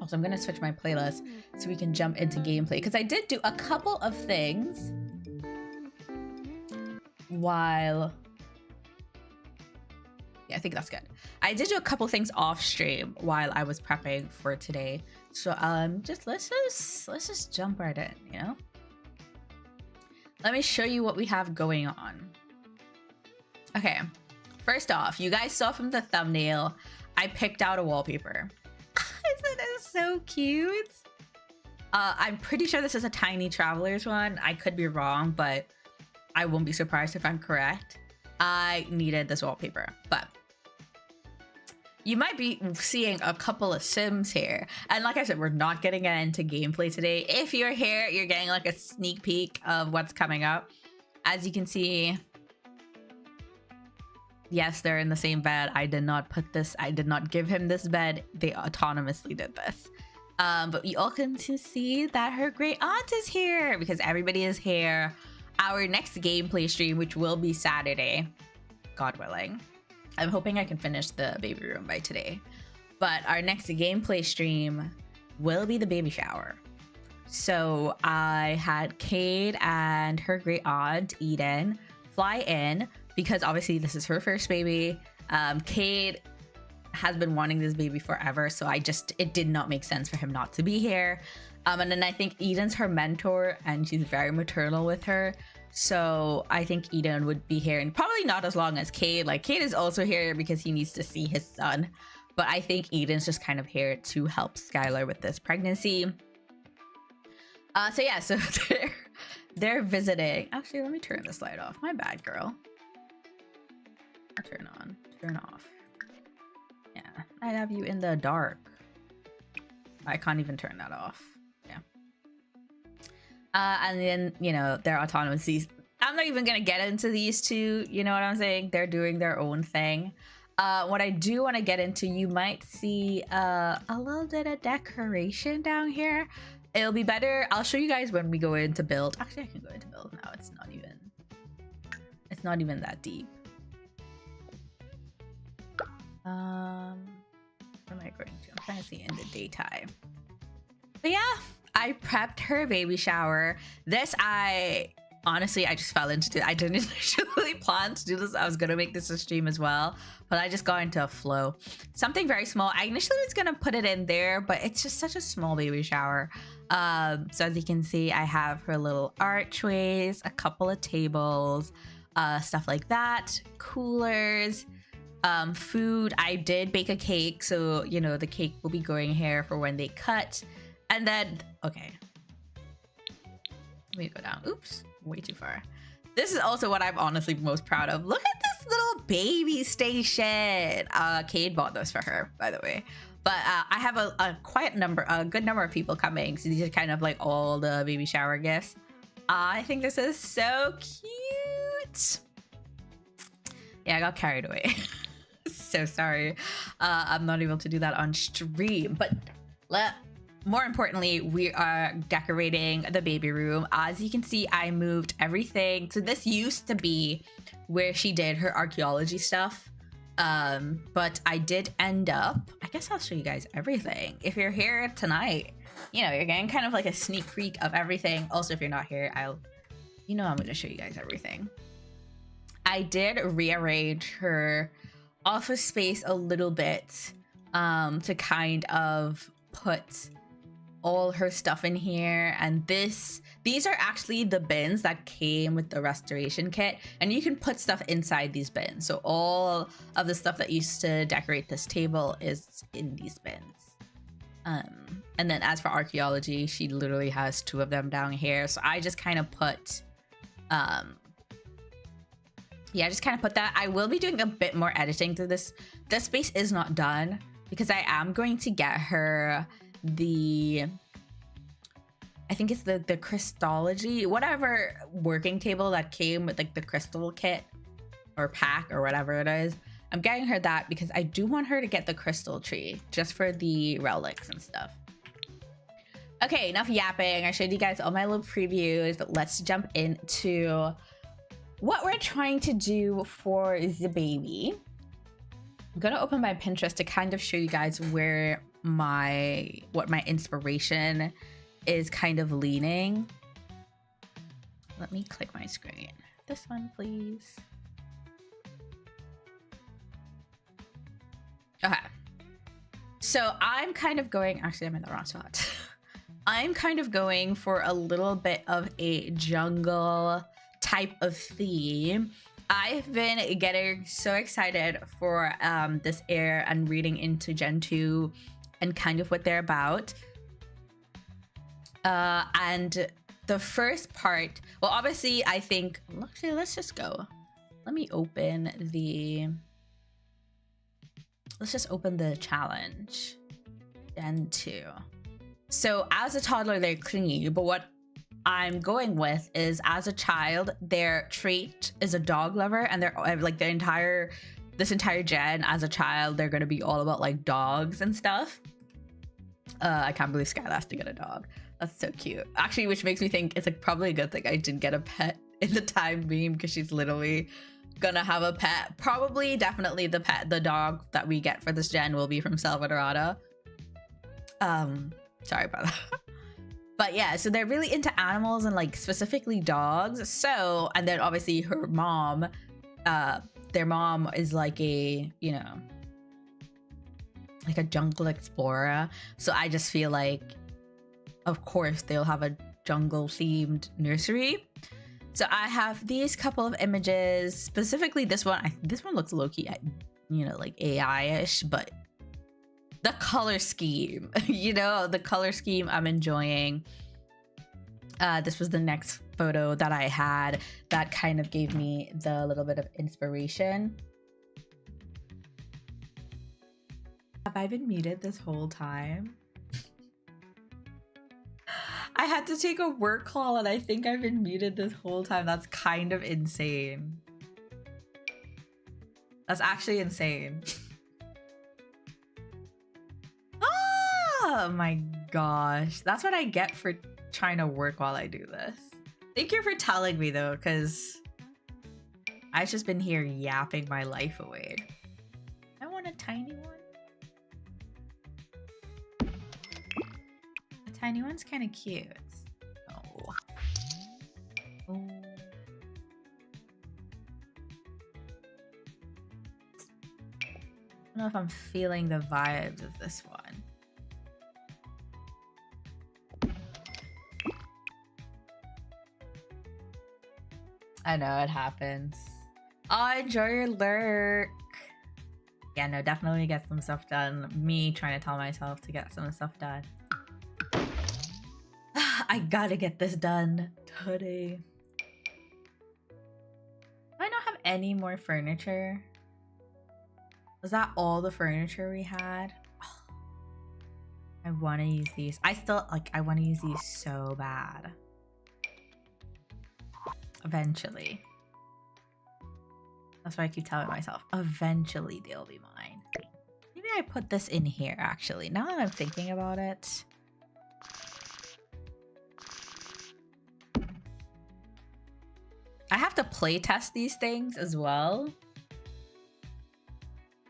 Also, I'm gonna switch my playlist so we can jump into gameplay, because I did do a couple of things while... Yeah, I think that's good. I did do a couple things off stream while I was prepping for today. So let's just jump right in, you know? Let me show you what we have going on. Okay, first off, you guys saw from the thumbnail, I picked out a wallpaper. Isn't it so cute? I'm pretty sure this is a Tiny Travelers one. I could be wrong, but I won't be surprised if I'm correct. I needed this wallpaper, but you might be seeing a couple of Sims here. And like I said, we're not getting into gameplay today. If you're here, you're getting like a sneak peek of what's coming up. As you can see, yes, they're in the same bed. I did not give him this bed. They autonomously did this. But you all can see that her great aunt is here because everybody is here. Our next gameplay stream, which will be Saturday, God willing. I'm hoping I can finish the baby room by today. But our next gameplay stream will be the baby shower. So I had Cade and her great aunt, Eden, fly in because obviously this is her first baby. Cade has been wanting this baby forever, so it did not make sense for him not to be here. And then I think Eden's her mentor and she's very maternal with her. So I think Eden would be here, and probably not as long as Cade. Like, Cade is also here because he needs to see his son. But I think Eden's just kind of here to help Skylar with this pregnancy. So yeah, so they're visiting. Actually, let me turn this light off. My bad, girl. Turn on, turn off. Yeah, I have you in the dark. I can't even turn that off. Yeah. And then, you know, their autonomous. I'm not even gonna get into these two, you know what I'm saying? They're doing their own thing. What I do want to get into, you might see a little bit of decoration down here. It'll be better. I'll show you guys when we go into build. Actually, I can go into build now. It's not even that deep. What am I going to? I'm trying to see in the daytime. But yeah, I prepped her baby shower. This, honestly, I just fell into it. I didn't initially plan to do this. I was gonna make this a stream as well, but I just got into a flow. Something very small. I initially was gonna put it in there, but it's just such a small baby shower. So as you can see, I have her little archways, a couple of tables, stuff like that, coolers, food. I did bake a cake, so you know the cake will be going here for when they cut. And then, okay, let me go down. Oops, way too far. This is also what I'm honestly most proud of. Look at this little baby station. Cade bought this for her, by the way. But I have a good number of people coming, so these are kind of like all the baby shower gifts. I think this is so cute. Yeah, I got carried away. So sorry. I'm not able to do that on stream, but more importantly, we are decorating the baby room. As you can see, I moved everything. So this used to be where she did her archaeology stuff. But I did end up, I guess I'll show you guys everything. If you're here tonight, you know, you're getting kind of like a sneak peek of everything. Also, if you're not here, I'm going to show you guys everything. I did rearrange her office space a little bit to kind of put all her stuff in here. And these are actually the bins that came with the restoration kit, and you can put stuff inside these bins. So all of the stuff that used to decorate this table is in these bins. And then as for archaeology, she literally has 2 of them down here. So I just kind of put that. I will be doing a bit more editing to this. This space is not done because I am going to get her I think it's the Crystology, whatever working table that came with like the crystal kit or pack or whatever it is. I'm getting her that because I do want her to get the crystal tree just for the relics and stuff. Okay, enough yapping. I showed you guys all my little previews, but let's jump into what we're trying to do for the baby. I'm gonna open my Pinterest to kind of show you guys where what my inspiration is kind of leaning. Let me click my screen. This one, please. Okay. So I'm kind of going, actually I'm in the wrong spot. I'm kind of going for a little bit of a jungle type of theme. I've been getting so excited for this Heir and reading into Gen 2 and kind of what they're about. And the first part, well, obviously I think, actually, let's just go. Let me open the, let's just open the challenge. Gen 2. So as a toddler, they're clingy, but what I'm going with is as a child, their trait is a dog lover, and they're like this entire gen as a child, they're gonna be all about like dogs and stuff. I can't believe Skylar has to get a dog. That's so cute. Actually, which makes me think it's like probably a good thing I didn't get a pet in the time being, because she's literally gonna have a pet. Probably, definitely the dog that we get for this gen will be from Salvadorada. Sorry about that. But yeah, so they're really into animals and like specifically dogs. So, and then obviously her mom, their mom is like a, you know, like a jungle explorer. So I just feel like, of course, they'll have a jungle themed nursery. So I have these couple of images, specifically this one. This one looks low-key, you know, like AI-ish, but the color scheme, you know, the color scheme I'm enjoying. This was the next photo that I had that kind of gave me the little bit of inspiration. Have I been muted this whole time? I had to take a work call and I think I've been muted this whole time. That's kind of insane. That's actually insane. Oh my gosh. That's what I get for trying to work while I do this. Thank you for telling me though, because I've just been here yapping my life away. I want a tiny one. The tiny one's kind of cute. Oh. Oh. I don't know if I'm feeling the vibes of this one. I know, it happens. Oh, enjoy your lurk. Yeah, no, definitely get some stuff done. Me trying to tell myself to get some stuff done. I gotta get this done today. Do I not have any more furniture? Was that all the furniture we had? Oh, I want to use these. I want to use these so bad. Eventually. That's what I keep telling myself. Eventually they'll be mine. Maybe I put this in here actually. Now that I'm thinking about it. I have to play test these things as well.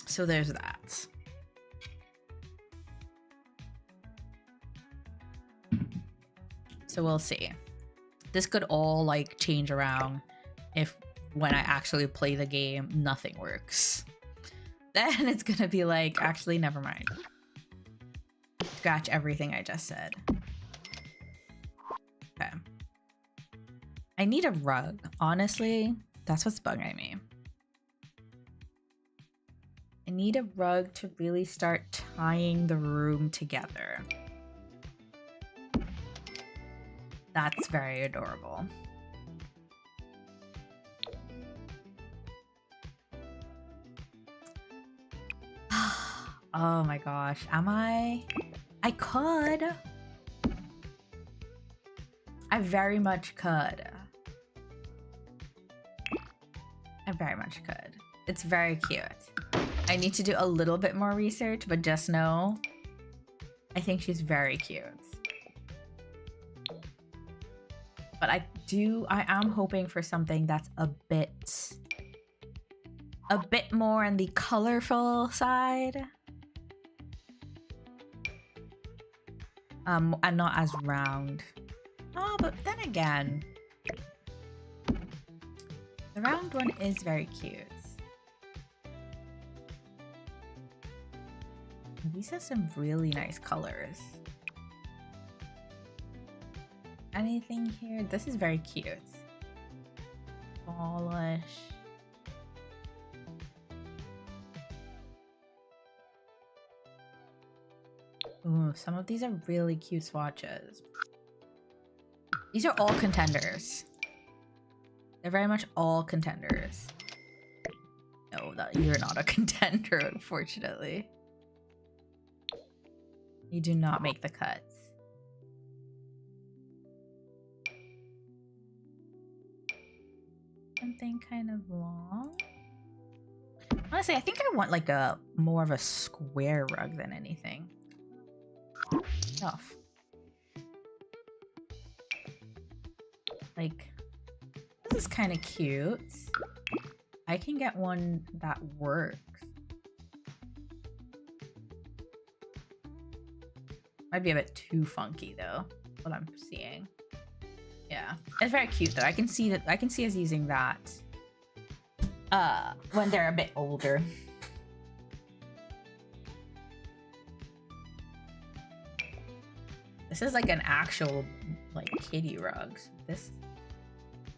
So there's that. So we'll see. This could all like change around if when I actually play the game, nothing works. Then it's gonna be like, actually, never mind. Scratch everything I just said. Okay. I need a rug. Honestly, that's what's bugging me. I need a rug to really start tying the room together. That's very adorable. Oh my gosh, am I? I could. I very much could. I very much could. It's very cute. I need to do a little bit more research, but just know, I think she's very cute. But I am hoping for something that's a bit more on the colorful side. And not as round. Oh, but then again, the round one is very cute. These have some really nice colors. Anything here? This is very cute. Polish. Ooh, some of these are really cute swatches. These are all contenders. They're very much all contenders. No, you're not a contender, unfortunately. You do not make the cuts. Something kind of long. Honestly, I think I want like a more of a square rug than anything. Tough. Like, this is kind of cute. I can get one that works. Might be a bit too funky though, what I'm seeing. Yeah, it's very cute though. I can see us using that when they're a bit older. This is like an actual like kitty rug. This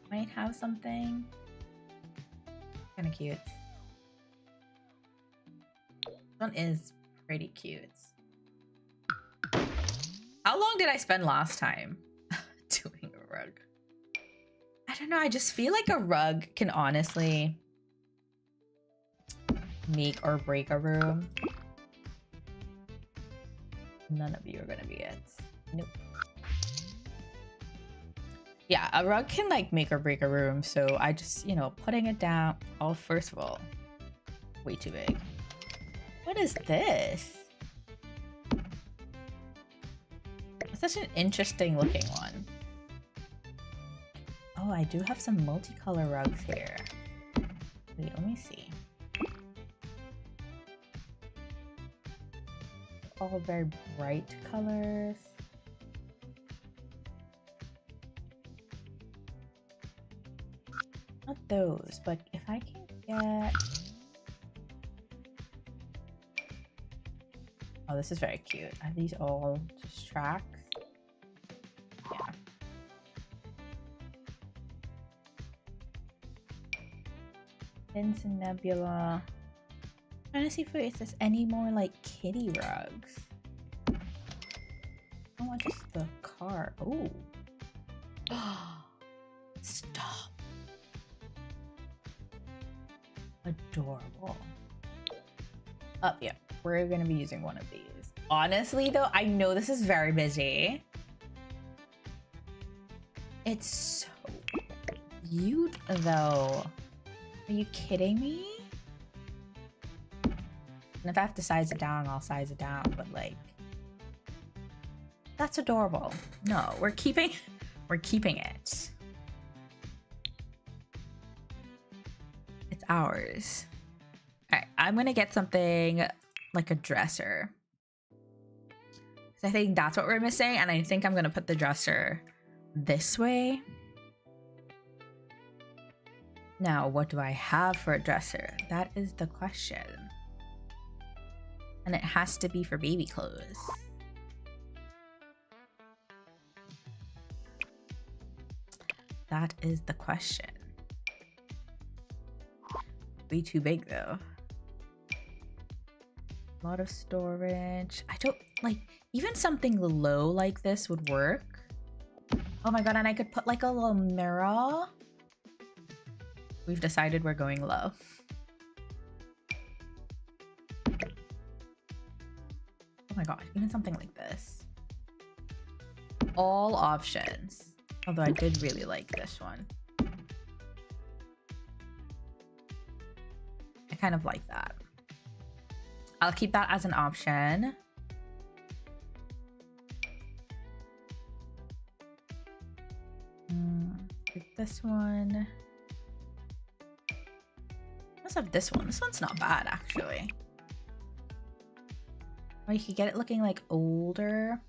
might have something kind of cute. This one is pretty cute. How long did I spend last time doing a rug? I don't know. I just feel like a rug can honestly make or break a room. None of you are gonna be it. Nope. Yeah, a rug can like make or break a room. So I just, you know, putting it down. Oh, first of all, way too big. What is this? Such an interesting looking one. Oh, I do have some multicolor rugs here. Wait, let me see. All very bright colors. Not those, but if I can get... Oh, this is very cute. Are these all just tracks? Yeah. Vincent Nebula. Trying to see if there's any more like kitty rugs. I want just the car. Oh. Stop. Adorable. Oh, yeah. We're gonna be using one of these. Honestly, though, I know this is very busy. It's so cute, though. Are you kidding me? And if I have to size it down, I'll size it down. But like, that's adorable. No, we're keeping it. It's ours. All right, I'm gonna get something like a dresser. Because I think that's what we're missing, and I think I'm gonna put the dresser this way. Now, what do I have for a dresser? That is the question. And it has to be for baby clothes. That is the question. Way too big though. A lot of storage. I don't like, even something low like this would work. Oh my god, and I could put like a little mirror. We've decided we're going low. Oh my god, even something like this. All options. Although I did really like this one. I kind of like that. I'll keep that as an option. This one. Let's have this one. This one's not bad, actually. Or you could get it looking like older.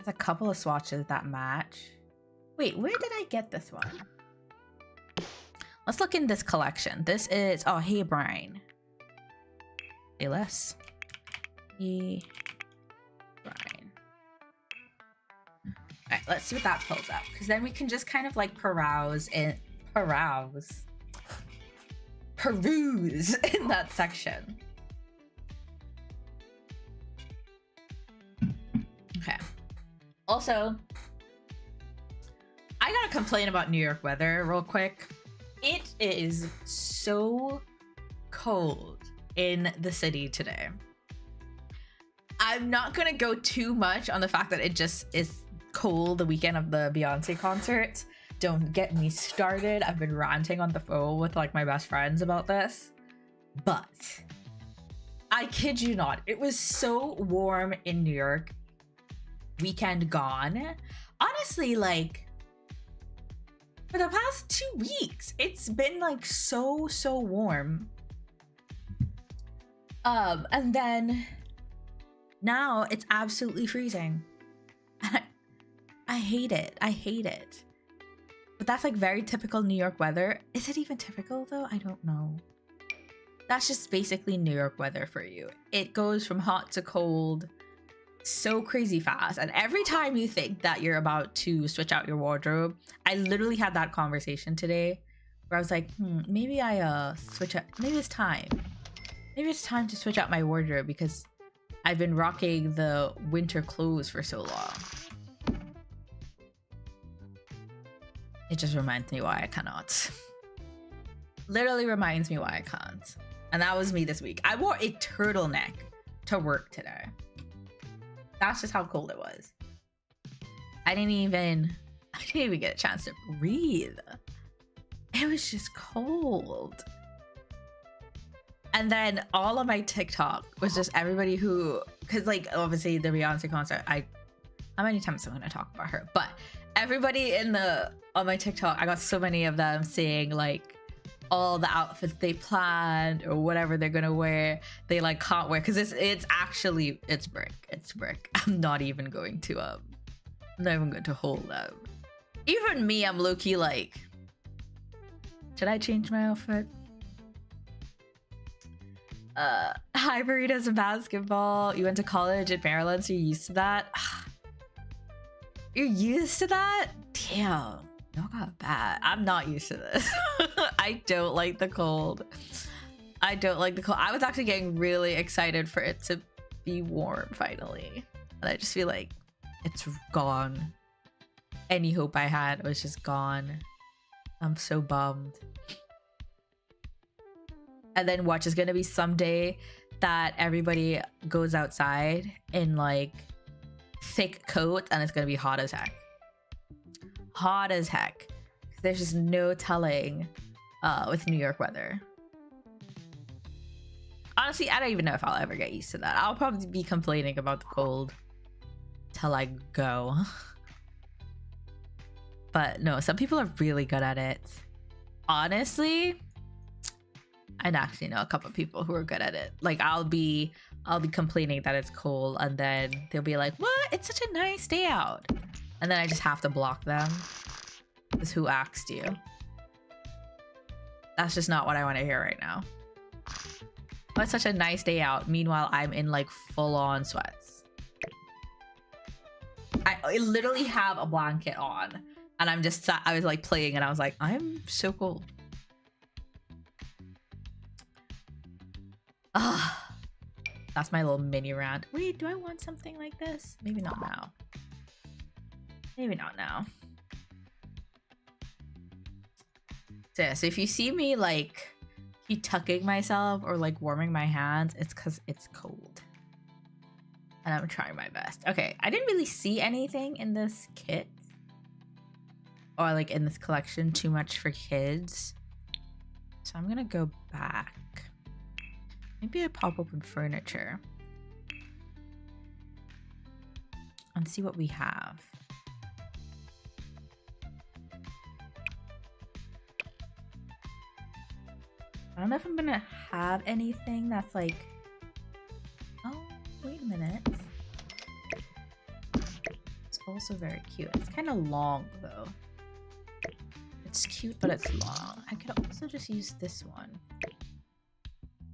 has a couple of swatches that match. Wait, where did I get this one? Let's look in this collection. This is, oh, Hey Brian. Say less. Hey Brian. Alright, let's see what that pulls up. Because then we can just kind of like peruse in that section. Okay. Also, I gotta complain about New York weather real quick. It is so cold in the city today. I'm not gonna go too much on the fact that it just is cold the weekend of the Beyonce concert. Don't get me started. I've been ranting on the phone with like my best friends about this. But I kid you not, it was so warm in New York. Weekend gone. Honestly, like for the past 2 weeks, it's been like so warm. And then now it's absolutely freezing. I hate it. I hate it. But that's like very typical New York weather. Is it even typical though? I don't know. That's just basically New York weather for you. It goes from hot to cold so crazy fast. And every time you think that you're about to switch out your wardrobe, I literally had that conversation today where I was like, maybe I switch up. Maybe it's time. Maybe it's time to switch out my wardrobe because I've been rocking the winter clothes for so long. It just reminds me why I cannot. Literally reminds me why I can't. And that was me this week. I wore a turtleneck to work today. That's just how cold it was. I didn't even get a chance to breathe. It was just cold. And then all of my TikTok was just everybody who, because like obviously the Beyonce concert, how many times am I gonna talk about her? But everybody on my TikTok, I got so many of them saying like all the outfits they planned or whatever they're gonna wear, they like can't wear because it's brick. I'm not even going to hold them. Even me, I'm low-key like, should I change my outfit? Hi burritos and basketball. You went to college in Maryland, so you're used to that. You're used to that? Damn. Y'all got bad. I'm not used to this. I don't like the cold. I was actually getting really excited for it to be warm finally. And I just feel like it's gone. Any hope I had was just gone. I'm so bummed. And then watch, is gonna be someday that everybody goes outside in like thick coats and it's gonna be hot as heck. Hot as heck. There's just no telling with New York weather. Honestly, I don't even know if I'll ever get used to that. I'll probably be complaining about the cold till I go. But no, some people are really good at it. Honestly, I actually know a couple of people who are good at it. Like I'll be complaining that it's cold and then they'll be like, what? It's such a nice day out. And then I just have to block them. Because who asked you? That's just not what I want to hear right now. Oh, it's such a nice day out. Meanwhile, I'm in like full-on sweats. I literally have a blanket on. And I was like playing and I was like, I'm so cold. Ah, that's my little mini rant. Wait, do I want something like this? Maybe not now. Maybe not now. So, yeah, so if you see me like keep tucking myself or like warming my hands, it's because it's cold. And I'm trying my best. Okay, I didn't really see anything in this kit. Or like in this collection too much for kids. So I'm gonna go back. Maybe I pop open furniture. And see what we have. I don't know if I'm gonna have anything that's like, oh, wait a minute. also very cute. It's kind of long though. It's cute, but it's long. I could also just use this one.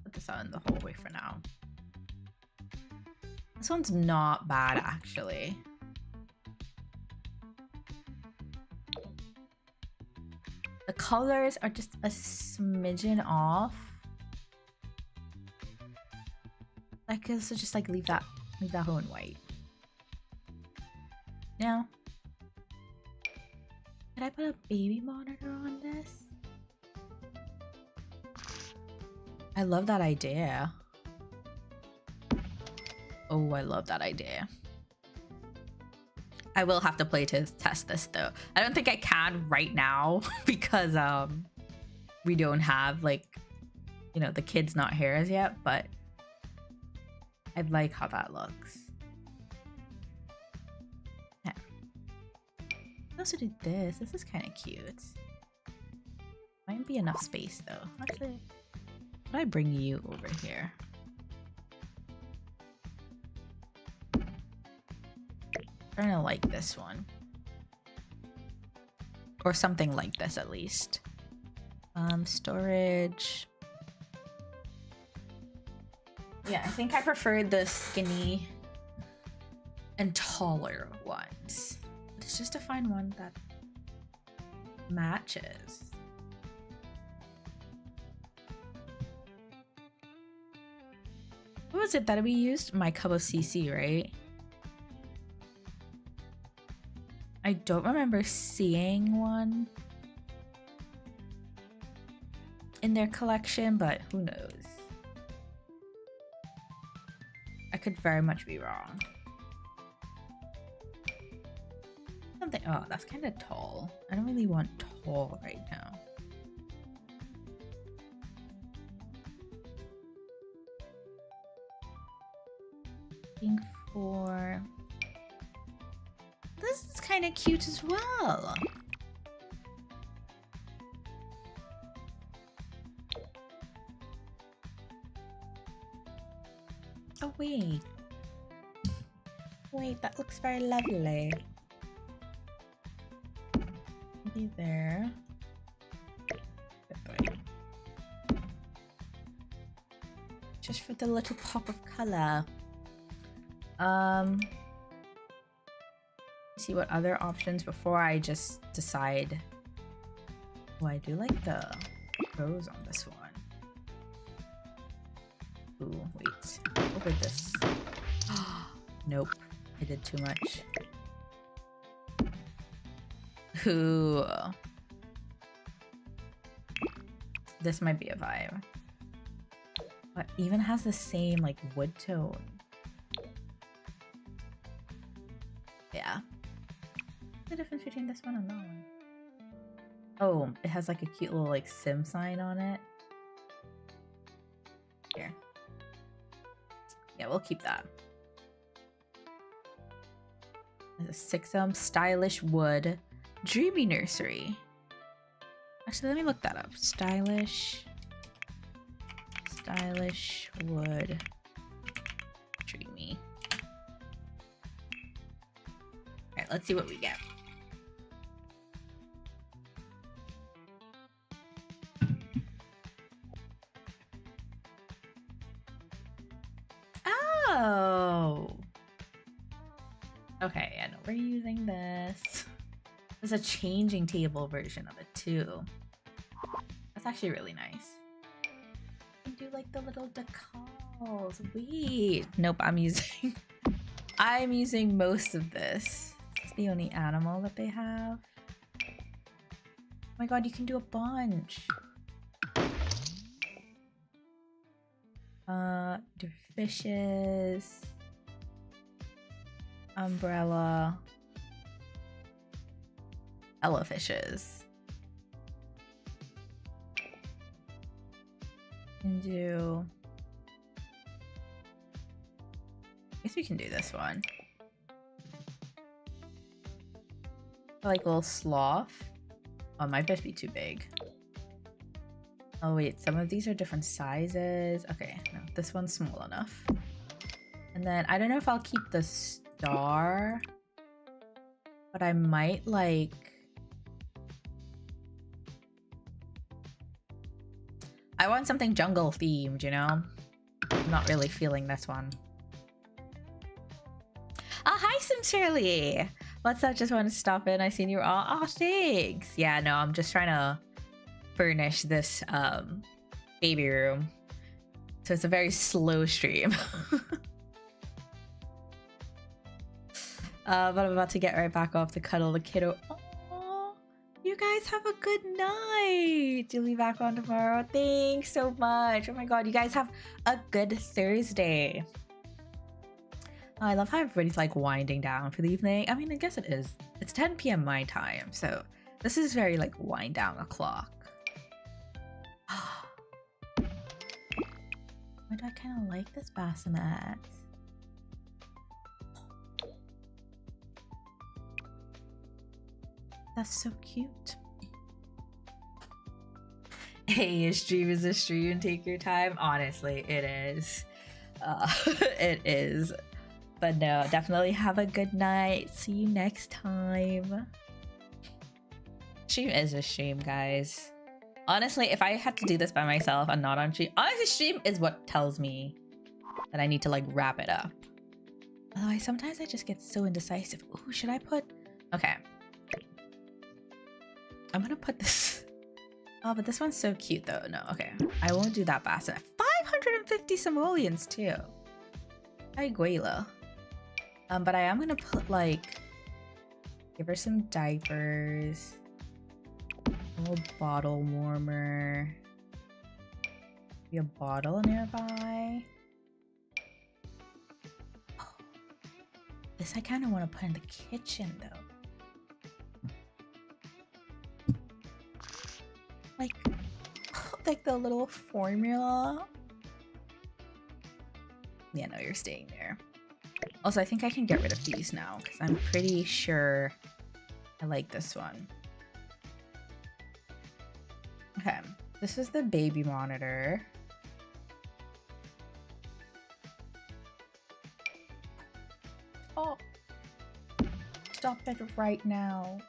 Put this out in the hallway for now. This one's not bad, actually. The colors are just a smidgen off. I could also just like leave that whole in white. Now, could I put a baby monitor on this? I love that idea. Oh, I love that idea. I will have to play to test this though. I don't think I can right now because we don't have like, you know, the kid's not here as yet, but I like how that looks. Yeah. I also did this. This is kind of cute. Might be enough space though. Actually, could I bring you over here? I'm gonna like this one. Or something like this at least. Storage. Yeah, I think I prefer the skinny and taller ones. It's just to find one that matches. What was it that we used? My cup of CC, right? I don't remember seeing one in their collection, but who knows? I could very much be wrong. Something. Oh, that's kind of tall. I don't really want tall right now. Looking for. This is kind of cute as well. Oh wait. Wait, that looks very lovely. Maybe there. Just for the little pop of color. See what other options before I just decide. Oh, I do like the rose on this one. Ooh, wait. Look at this. Nope. I did too much. Ooh. This might be a vibe. But even has the same like wood tone. Yeah. What's the difference between this one and that one? Oh, it has like a cute little like sim sign on it. Here. Yeah, we'll keep that. There's a 6M stylish wood dreamy nursery. Actually, let me look that up. Stylish wood dreamy. Alright, let's see what we get. Oh! Okay, and we're using this. There's a changing table version of it too. That's actually really nice. You can do like the little decals. Wait. Nope, I'm using most of this. It's the only animal that they have. Oh my god, you can do a bunch. Do fishes. Umbrella. Ella fishes. Can do. I guess we can do this one. Like a little sloth. Oh, it might just be too big. Oh wait, some of these are different sizes. Okay, no, this one's small enough. And then I don't know if I'll keep the star But I might like... I want something jungle themed, you know? I'm not really feeling this one. Oh, hi, Sincerely! What's up? Just wanted to stop in. I seen you all. Oh, thanks! Yeah, no, I'm just trying to furnish this baby room. So it's a very slow stream. But I'm about to get right back off to cuddle the kiddo. Oh, you guys have a good night. You'll be back on tomorrow. Thanks so much. Oh my god, you guys have a good Thursday. Oh, I love how everybody's like winding down for the evening. I mean, I guess it is. It's 10 p.m. my time, so this is very like wind down o'clock. Why do I kind of like this bassinet? That's so cute. Hey, a stream is a stream. Take your time. Honestly, it is. It is. But no, definitely have a good night. See you next time. Stream is a stream, guys. Honestly, if I had to do this by myself and not on stream, honestly, stream is what tells me that I need to like wrap it up. Although sometimes I just get so indecisive. Ooh, should I put... Okay. I'm gonna put this... Oh, but this one's so cute though. No, okay. I won't do that bassinet. 550 simoleons too. Hi, Guela. But I am gonna put like... Give her some diapers. A little bottle warmer. Be a bottle nearby. Oh, this I kind of want to put in the kitchen though. Like the little formula. Yeah, no, you're staying there. Also, I think I can get rid of these now because I'm pretty sure I like this one. Okay, this is the baby monitor. Oh, stop it right now.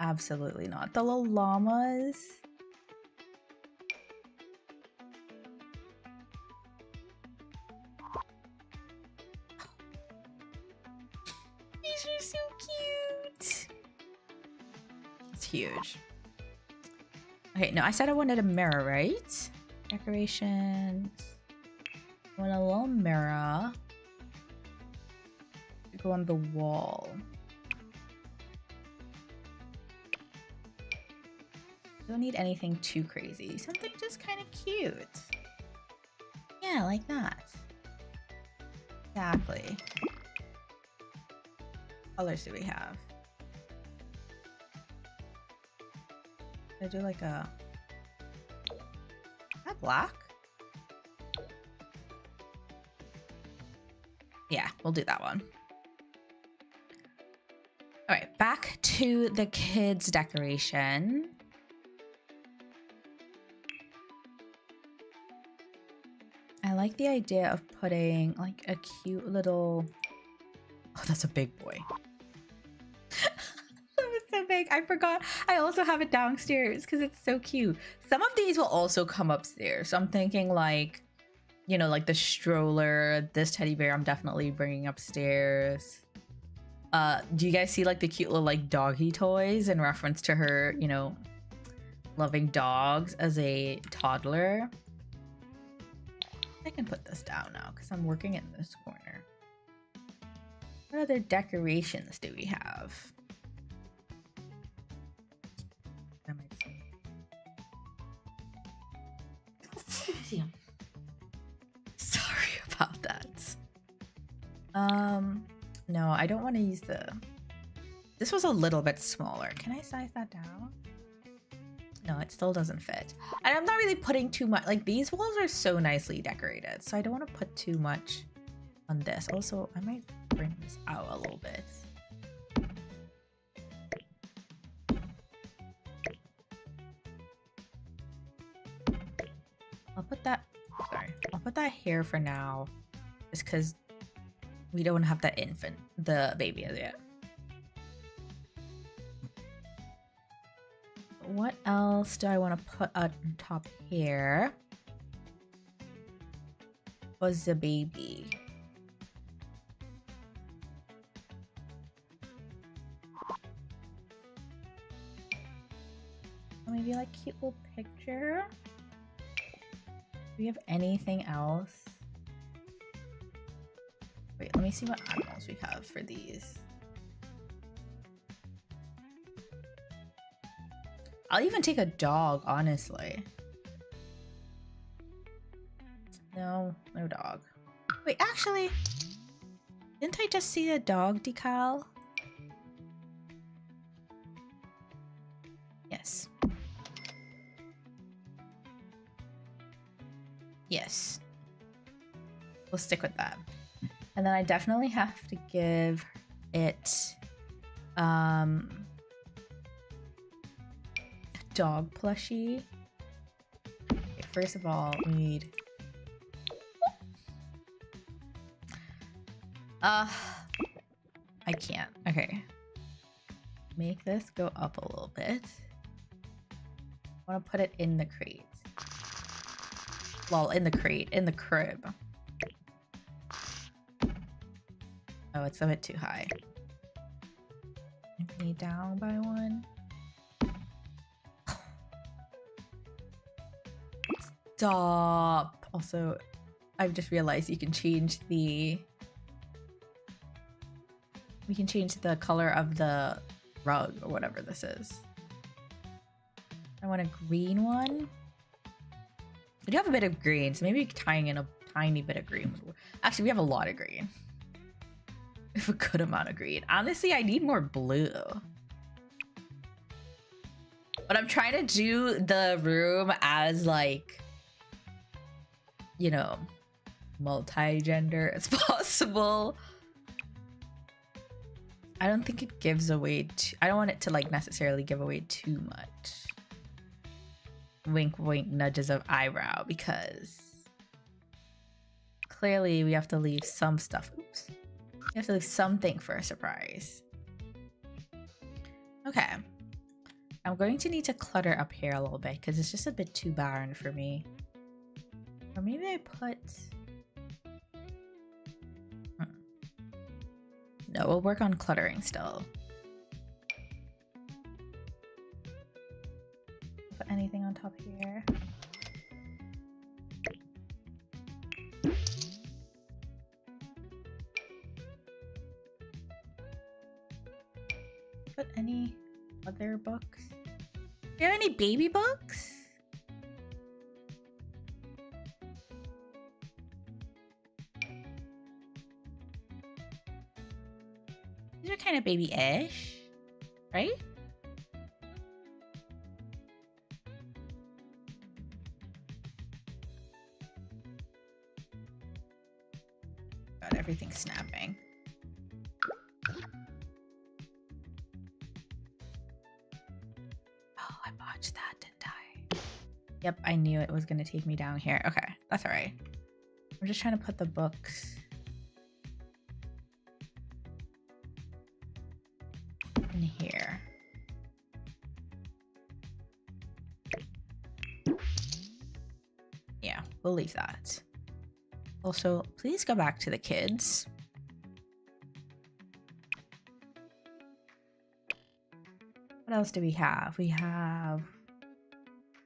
Absolutely not. The little llamas. These are so cute. It's huge. Okay, no, I said I wanted a mirror, right? Decorations. I want a little mirror to go on the wall. Don't need anything too crazy. Something just kind of cute. Yeah, like that. Exactly. What colors do we have? Should I do like a... Is that black? Yeah, we'll do that one. All right, back to the kids' decoration. I like the idea of putting like a cute little... Oh, that's a big boy. That was so big. I forgot. I also have it downstairs because it's so cute. Some of these will also come upstairs. So I'm thinking like, you know, like the stroller, this teddy bear I'm definitely bringing upstairs. Do you guys see like the cute little like doggy toys in reference to her, you know, loving dogs as a toddler? I can put this down now because I'm working in this corner. What other decorations do we have? Sorry about that. No, I don't want to use the... This was a little bit smaller. Can I size that down? No, it still doesn't fit. And I'm not really putting too much. Like, these walls are so nicely decorated, so I don't want to put too much on this. Also, I might bring this out a little bit. I'll put that Sorry. I'll put that here for now. Just because we don't have the infant, the baby as yet. What else do I want to put on top here? Was the baby. Maybe like cute little picture. Do we have anything else? Wait, let me see what animals we have for these. I'll even take a dog, honestly. No, no dog. Wait, actually, didn't I just see a dog decal? Yes. Yes. We'll stick with that. And then I definitely have to give it a dog plushie. Okay, first of all, we need I can't. Okay. Make this go up a little bit. I want to put it in the crate. Well, in the crate, in the crib. Oh, it's a bit too high. Me down by one. Stop. Also, I've just realized you can change the... We can change the color of the rug or whatever this is. I want a green one. We do have a bit of green, so maybe tying in a tiny bit of green. Actually, we have a lot of green. We have a good amount of green. Honestly, I need more blue. But I'm trying to do the room as like, you know, multi-gender as possible. I don't think it gives away I don't want it to like necessarily give away too much. Wink wink nudges of eyebrow, because clearly we have to leave some stuff. Oops. We have to leave something for a surprise. Okay. I'm going to need to clutter up here a little bit because it's just a bit too barren for me. Or maybe I put... No, we'll work on cluttering still. Put anything on top here. Put any other books? Do you have any baby books? These are kind of baby-ish, right? God, everything's snapping. Oh, I botched that, didn't I? Yep, I knew it was gonna take me down here. Okay, that's all right. I'm just trying to put the books in here. Yeah, we'll leave that. Also, please go back to the kids. What else do we have? We have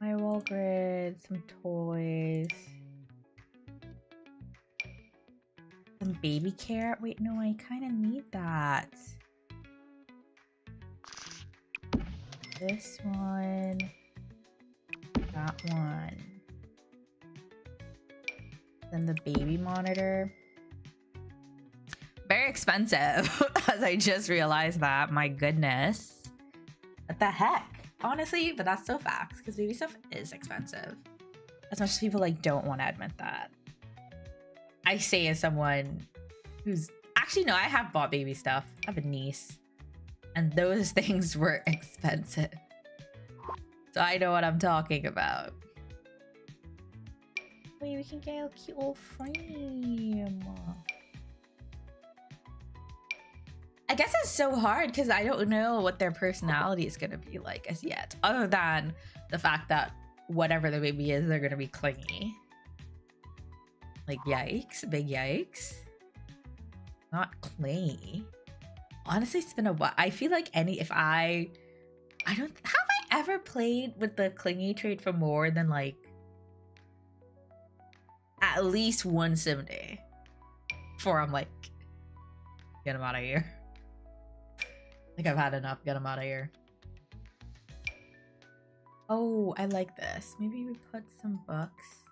my wall grid, some toys, some baby care. Wait, no, I kind of need that. This one, that one. Then the baby monitor. Very expensive, as I just realized that. My goodness. What the heck? Honestly, but that's so facts, because baby stuff is expensive. As much as people like don't want to admit that. I say as someone who's... Actually, no, I have bought baby stuff. I have a niece. And those things were expensive. So I know what I'm talking about. Maybe we can get a cute little frame. I guess it's so hard because I don't know what their personality is gonna be like as yet, other than the fact that whatever the baby is, they're gonna be clingy. Like, yikes, big yikes. Not clingy. Honestly, it's been a while. I feel like if I don't, have I ever played with the clingy trait for more than like at least one sim day before I'm like, get him out of here. Like, I've had enough, get him out of here. Oh, I like this. Maybe we put some books,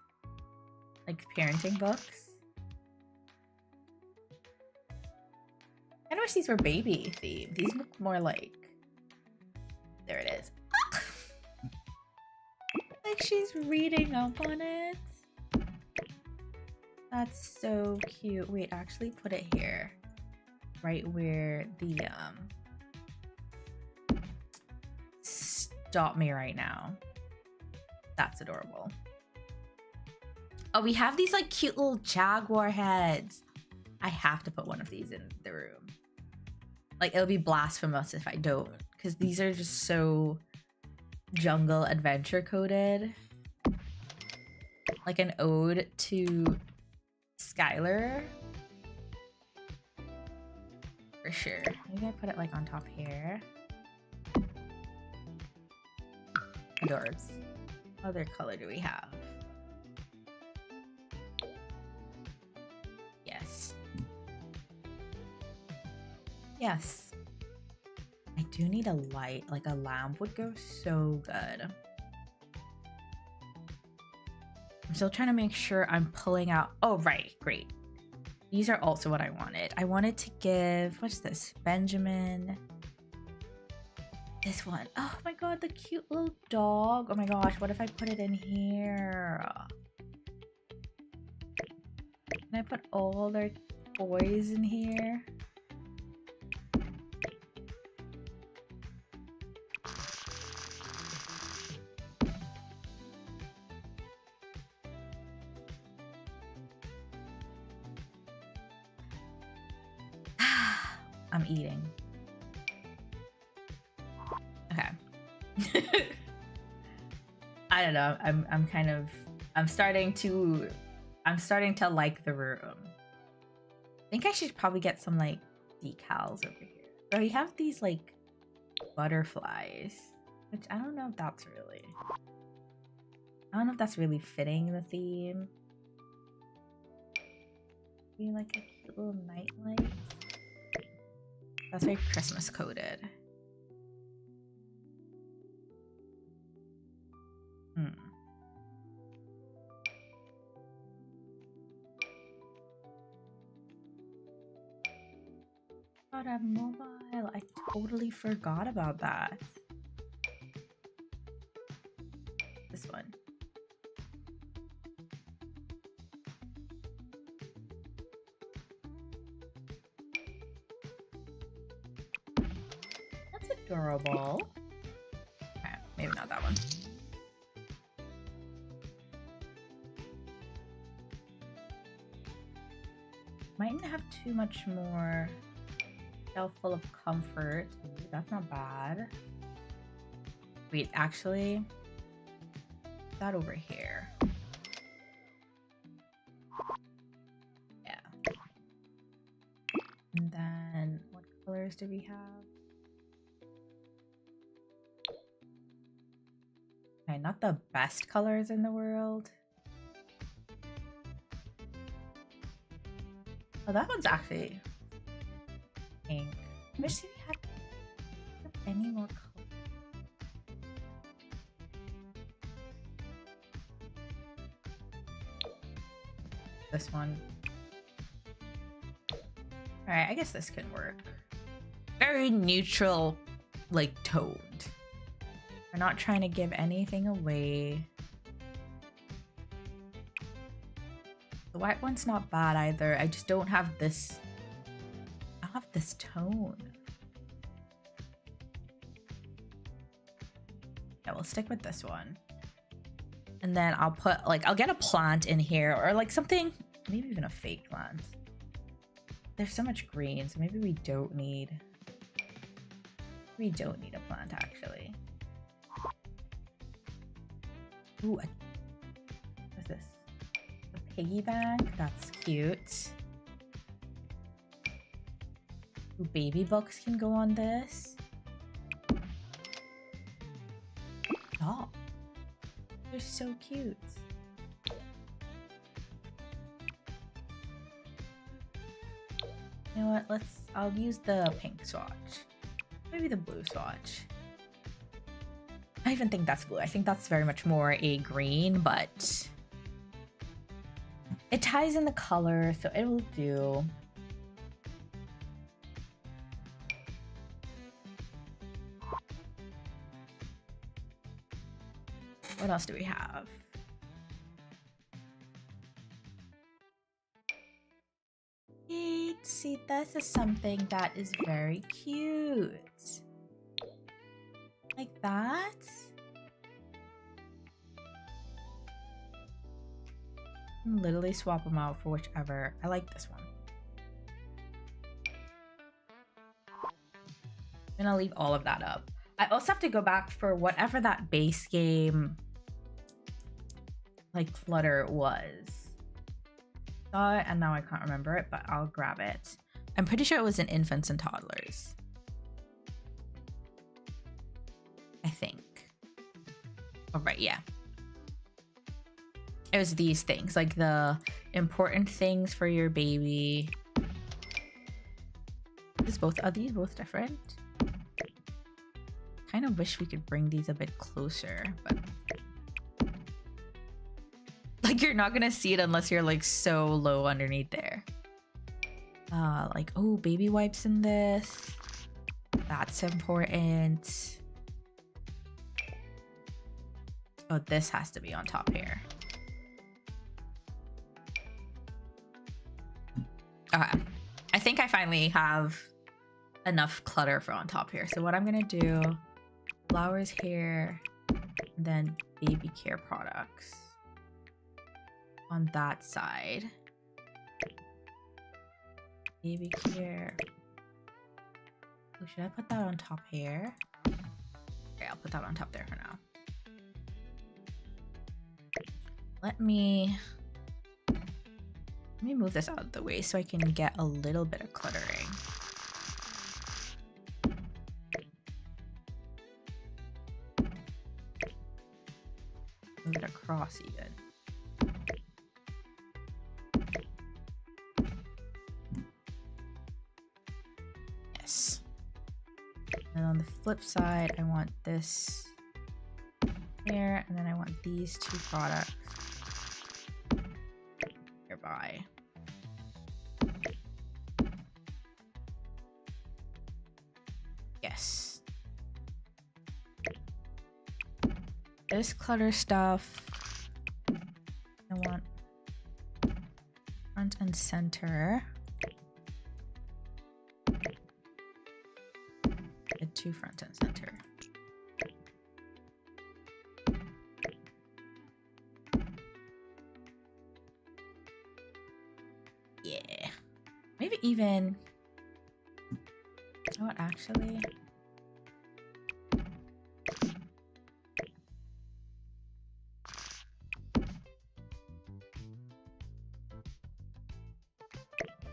like parenting books. I wish these were baby themed. These look more like, there it is. Like she's reading up on it. That's so cute. Wait, actually put it here. Right where the stop me right now. That's adorable. Oh, we have these like cute little jaguar heads. I have to put one of these in the room. Like, it'll be blasphemous if I don't, because these are just so jungle adventure coded. Like an ode to Skylar. For sure. Maybe I put it like on top here. Adorbs. What other color do we have? Yes. Yes. I do need a light. Like a lamp would go so good. I'm still trying to make sure I'm pulling out. Oh, right. Great. These are also what I wanted. I wanted to give, what's this? Benjamin. This one. Oh my god, the cute little dog. Oh my gosh, what if I put it in here? Can I put all their toys in here? I'm eating. Okay. I don't know. I'm starting to like the room. I think I should probably get some like decals over here. But we have these like butterflies, which I don't know if that's really fitting the theme. Be like a cute little nightlight. That's very Christmas coded. God, I'm mobile. I totally forgot about that. This one. That's adorable. Okay, maybe not that one. Mightn't have too much more. Shelf full of comfort. Ooh, that's not bad. Wait, actually, that over here. Yeah. And then what colors do we have? Okay, not the best colors in the world. Oh, that one's actually pink. I wish we had any more color. This one. Alright, I guess this can work. Very neutral, like, toned. We're not trying to give anything away. The white one's not bad either. I just don't have this. I don't have this tone. Yeah, we'll stick with this one. And then I'll put like, I'll get a plant in here or like something, maybe even a fake plant. There's so much green, so maybe we don't need a plant actually. Ooh, what's this? A piggy bank? That's cute. Ooh, baby books can go on this. Oh, they're so cute. You know what? I'll use the pink swatch. Maybe the blue swatch. I even think that's blue. I think that's very much more a green, but it ties in the color, so it will do. What else do we have? See, this is something that is very cute. Like that. You can literally swap them out for whichever. I like this one. I'm gonna leave all of that up. I also have to go back for whatever that base game like clutter was. Saw it and now I can't remember it, but I'll grab it. I'm pretty sure it was in infants and toddlers. I think. Oh, right, yeah. It was these things, like the important things for your baby. Are these both different? Kind of wish we could bring these a bit closer, but like you're not gonna see it unless you're like so low underneath there. Like, oh, baby wipes in this. That's important. Oh, this has to be on top here. Okay. I think I finally have enough clutter for on top here. So what I'm gonna do, flowers here, and then baby care products on that side. Baby care. Oh, should I put that on top here? Okay, I'll put that on top there for now. Let me move this out of the way so I can get a little bit of cluttering. Move it across even. Yes. And on the flip side, I want this here, and then I want these two products nearby. Yes. This clutter stuff, I want front and center. Get two front and center. Yeah. Maybe even, you know what, actually?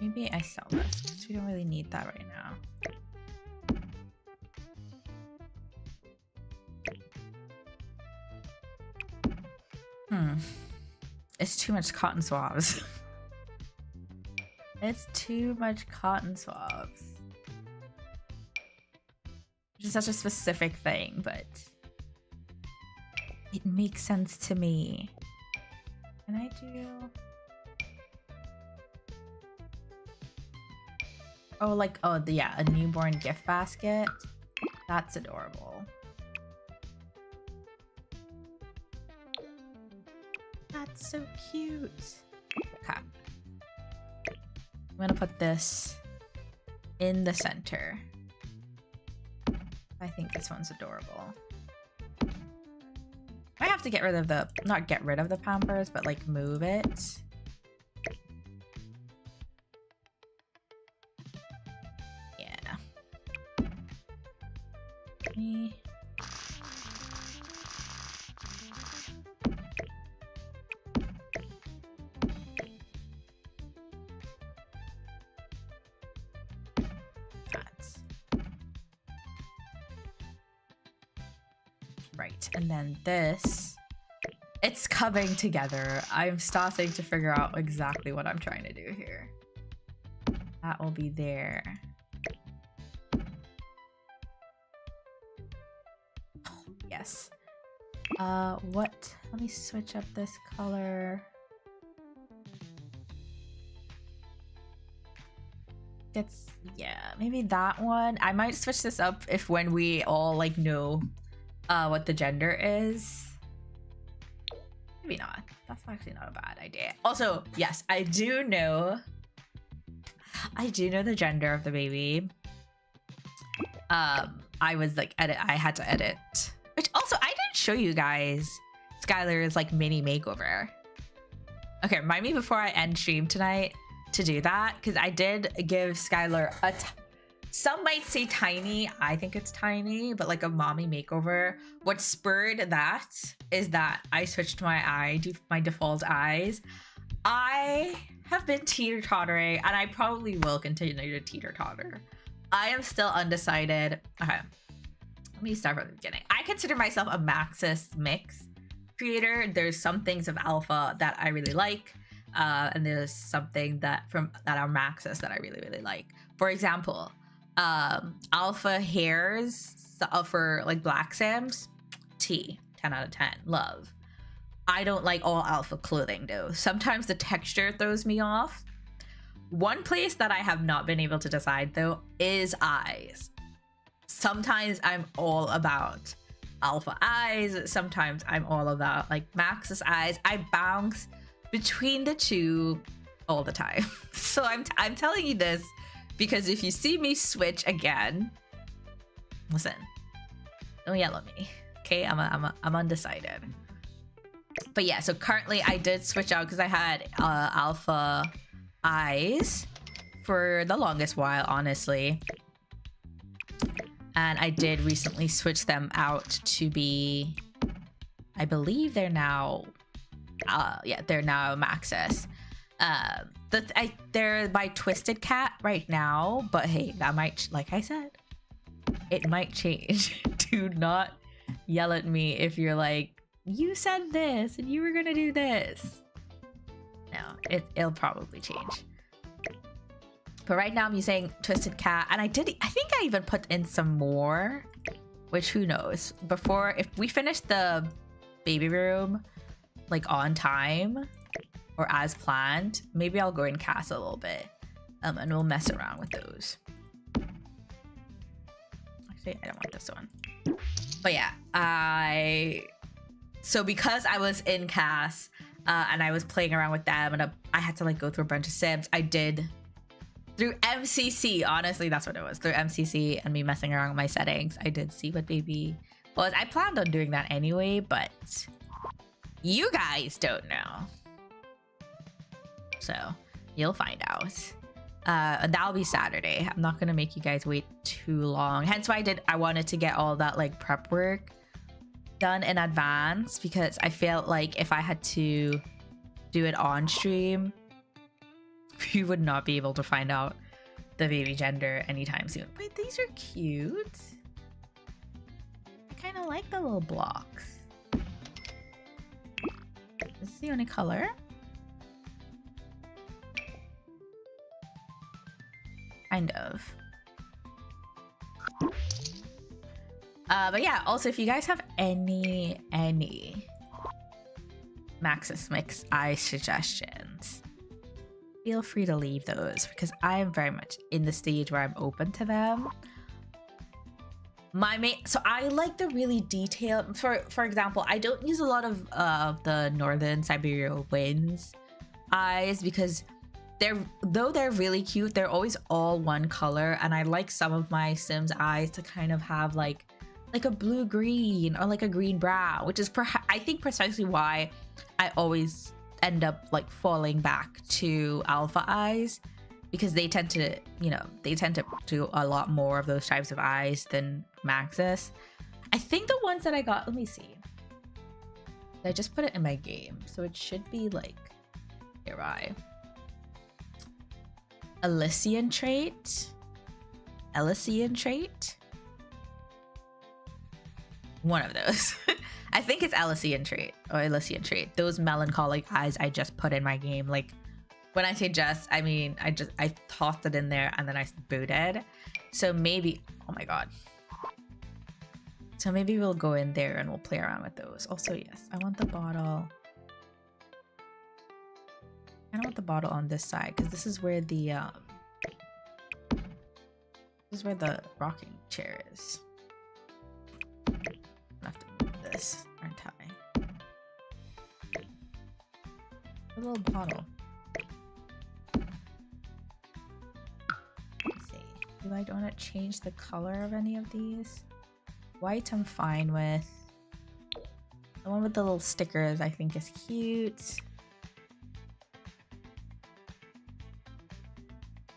Maybe I sell this because we don't really need that right now. It's too much cotton swabs. It's too much cotton swabs. Which is such a specific thing, but it makes sense to me. Can I do... Oh, like, oh, yeah, a newborn gift basket. That's adorable. That's so cute. Okay. I'm gonna put this in the center. I think this one's adorable. I have have to get rid of the, not get rid of the Pampers, but like move it. Yeah. Me. Right, and then this, it's coming together. I'm starting to figure out exactly what I'm trying to do here. That will be there. Oh, yes. What? Let me switch up this color. It's, yeah, maybe that one. I might switch this up if when we all like know what the gender is. Maybe not. That's actually not a bad idea. Also, yes, I do know the gender of the baby. I was like I had to edit, which also I didn't show you guys Skylar's like mini makeover. Okay, remind me before I end stream tonight to do that, because I did give Skylar a some might say tiny, I think it's tiny, but like a mommy makeover. What spurred that is that I switched my default eyes. I have been teeter-tottering, and I probably will continue to teeter-totter. I am still undecided. Okay, let me start from the beginning. I consider myself a Maxis mix creator. There's some things of Alpha that I really like, and there's something that are Maxis that I really like. For example, Alpha hairs for like black Sims, 10 out of 10, love. I don't like all Alpha clothing though. Sometimes the texture throws me off. One place that I have not been able to decide though is eyes. Sometimes I'm all about Alpha eyes, sometimes I'm all about like Maxis eyes. I bounce between the two all the time. So I'm telling you this because if you see me switch again, listen, don't yell at me, okay? I'm undecided. But yeah, so currently I did switch out because I had Alpha eyes for the longest while, honestly. And I did recently switch them out to be, I believe they're now, yeah, they're now Maxis. They're by Twisted Cat right now, but hey, that might, like I said, it might change. Do not yell at me if you're like, you said this and you were gonna do this. No, it'll probably change. But right now I'm using Twisted Cat, and I think I even put in some more, which who knows. Before, if we finish the baby room like on time or as planned, maybe I'll go and cast a little bit, and we'll mess around with those. Actually, I don't want this one. But yeah, so because I was in cast and I was playing around with them, and I had to like go through a bunch of sims. I did through MCC. Honestly, that's what it was, through MCC and me messing around with my settings. I did see what baby was. I planned on doing that anyway, but you guys don't know. So you'll find out. And that'll be Saturday. I'm not gonna make you guys wait too long. Hence why I wanted to get all that like prep work done in advance, because I felt like if I had to do it on stream, you would not be able to find out the baby gender anytime soon. Wait, these are cute. I kind of like the little blocks. Is this the only color? Kind of. But yeah, also if you guys have any Maxis Mix eye suggestions, feel free to leave those, because I am very much in the stage where I'm open to them. So I like the really detailed, for example, I don't use a lot of the Northern Siberia Winds eyes, because though they're really cute, they're always all one color, and I like some of my Sims eyes to kind of have like like a blue green or like a green brown, which is I think precisely why I always end up like falling back to alpha eyes, because they tend to, you know, they tend to do a lot more of those types of eyes than Maxis. I think the ones that I got, let me see. I just put it in my game, so it should be like Elysian trait. One of those. I think it's Elysian trait or Elysian trait. Those melancholic eyes I just put in my game. Like when I say just, I mean I tossed it in there and then I booted. So maybe, oh my god. So maybe we'll go in there and we'll play around with those. Also, yes, I want the bottle. I don't want the bottle on this side because this is where the rocking chair is. I have to move this, aren't I? A little bottle. Let's see. Do I want to change the color of any of these? White I'm fine with. The one with the little stickers I think is cute.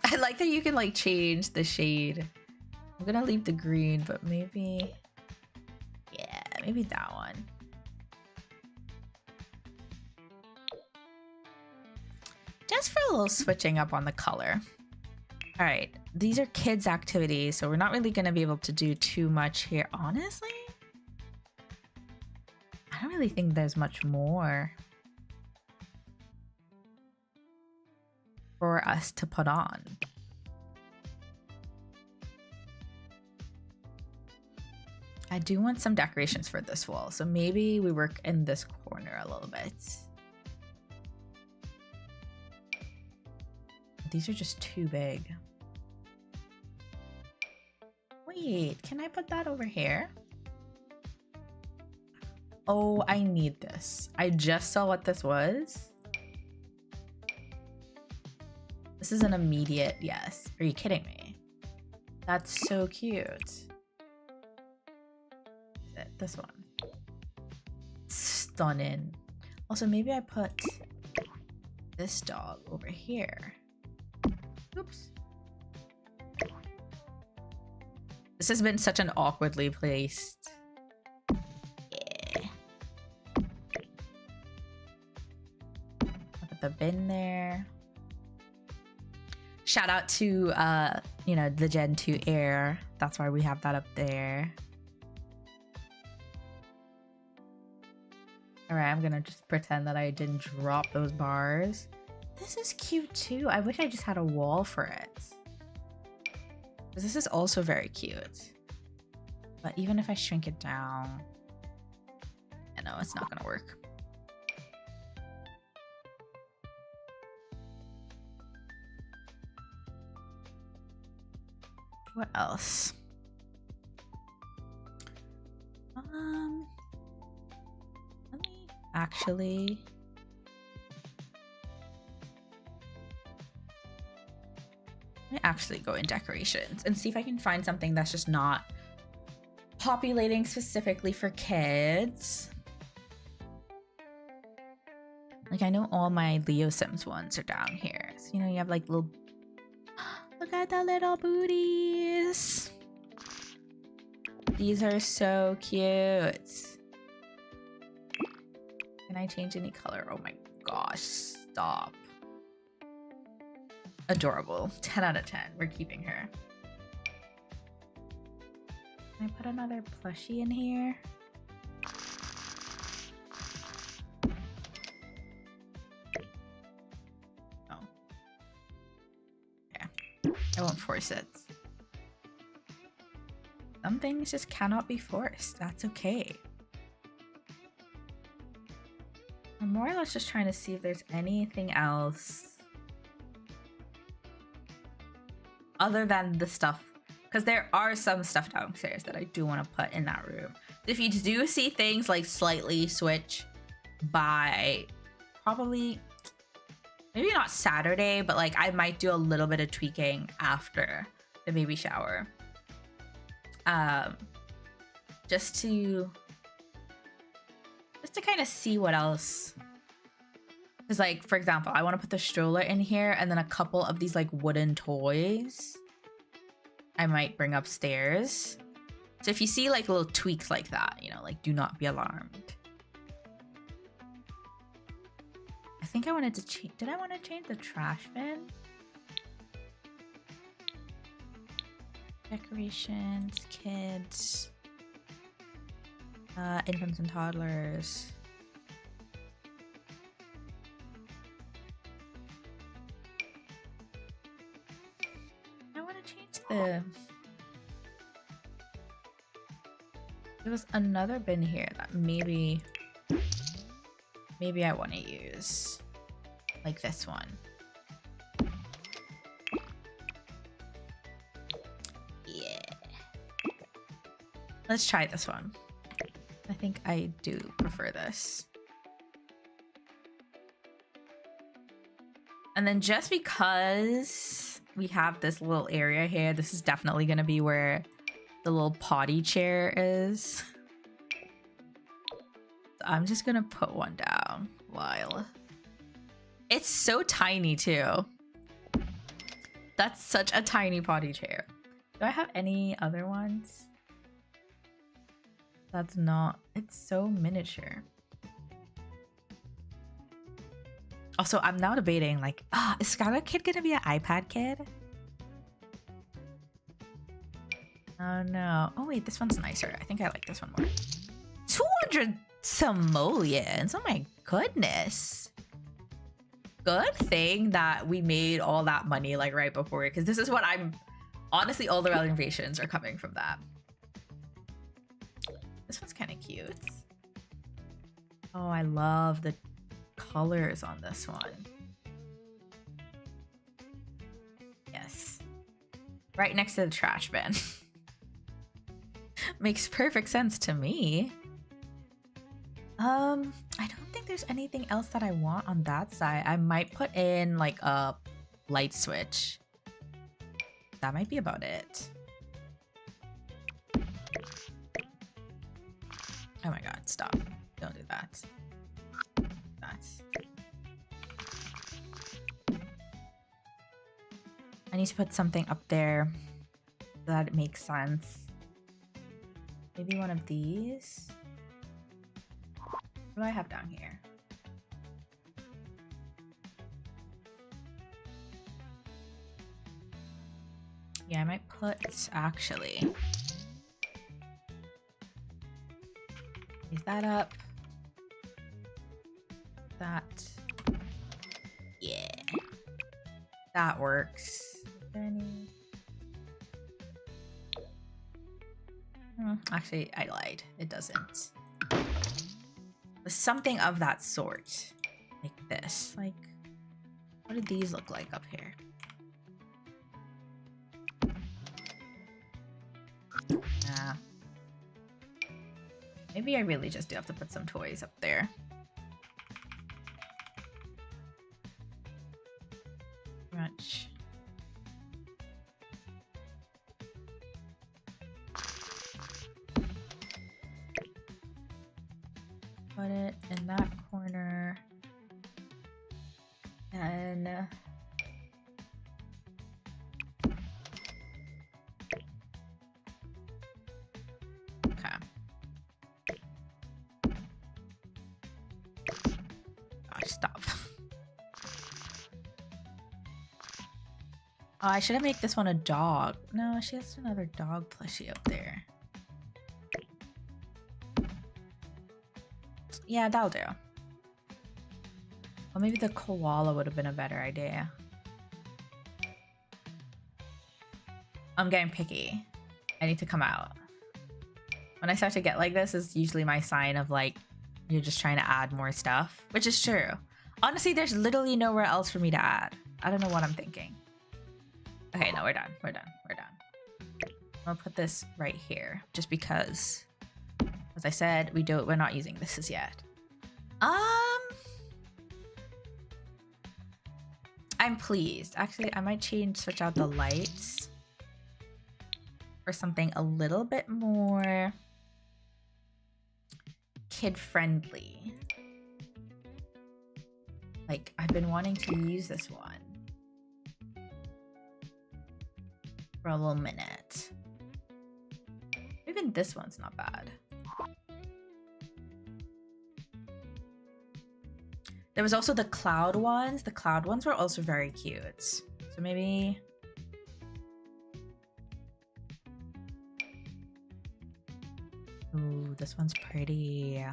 I like that you can like change the shade. I'm gonna leave the green, but maybe, yeah, maybe that one. Just for a little switching up on the color. All right, these are kids' activities, so we're not really gonna be able to do too much here, honestly. I don't really think there's much more for us to put on. I do want some decorations for this wall, so maybe we work in this corner a little bit. These are just too big. Wait, can I put that over here? Oh, I need this. I just saw what this was. This is an immediate yes. Are you kidding me? That's so cute. This one. Stunning. Also, maybe I put this dog over here. Oops. This has been such an awkwardly placed. Yeah. I'll put the bin there. Shout out to you know, the Gen 2 Heir. That's why we have that up there. Alright, I'm gonna just pretend that I didn't drop those bars. This is cute too. I wish I just had a wall for it. This is also very cute. But even if I shrink it down, I know it's not gonna work. What else? Let me actually go in decorations and see if I can find something that's just not populating specifically for kids. Like, I know all my Leo Sims ones are down here. So, you know, you have like little... Look at the little booties. These are so cute. Can I change any color? Oh my gosh, stop. Adorable. 10 out of 10. We're keeping her. Can I put another plushie in here? Oh. Yeah. I won't force it. Some things just cannot be forced. That's okay. I'm more or less just trying to see if there's anything else other than the stuff, because there are some stuff downstairs that I do want to put in that room. If you do see things like slightly switch by probably, maybe not Saturday, but like I might do a little bit of tweaking after the baby shower. just to kind of see what else. Because, like, for example, I want to put the stroller in here and then a couple of these, like, wooden toys I might bring upstairs. So if you see, like, little tweaks like that, you know, like, do not be alarmed. I think I wanted to change... Did I want to change the trash bin? Decorations, kids, infants and toddlers. I want to change the... There was another bin here that maybe I want to use, like this one. Yeah. Let's try this one. I think I do prefer this. And then just because we have this little area here, this is definitely going to be where the little potty chair is. So I'm just going to put one down while... It's so tiny too. That's such a tiny potty chair. Do I have any other ones? That's not... It's so miniature. Also, I'm now debating, like, is Skylar Kid gonna be an iPad kid? Oh no. Oh wait, this one's nicer. I think I like this one more. 200 simoleons. Oh my goodness. Good thing that we made all that money like right before it, because this is what I'm... Honestly, all the renovations are coming from that. This one's kind of cute. Oh, I love the colors on this one. Yes. Right next to the trash bin. Makes perfect sense to me. I don't think there's anything else that I want on that side. I might put in like a light switch. That might be about it. Oh my god, stop. Don't do that. I need to put something up there so that it makes sense. Maybe one of these. What do I have down here? Yeah, I might put... Actually... Raise that up. That. Yeah. That works. Any... Actually, I lied. It doesn't. But something of that sort. Like this. Like, what do these look like up here? Nah. Maybe I really just do have to put some toys up there. Much. Put it in that corner. And okay. Gosh, stop. Oh, I should have made this one a dog. No, she has another dog plushie up there. Yeah, that'll do. Well, maybe the koala would have been a better idea. I'm getting picky. I need to come out. When I start to get like this is usually my sign of like, you're just trying to add more stuff, which is true. Honestly, there's literally nowhere else for me to add. I don't know what I'm thinking. Okay, no, we're done. We're done. We're done. I'll put this right here just because, as I said, we're not using this as yet. I'm pleased. Actually, I might switch out the lights for something a little bit more kid friendly. Like, I've been wanting to use this one for a little minute. Even this one's not bad. There was also the cloud ones. The cloud ones were also very cute. So maybe... Ooh, this one's pretty.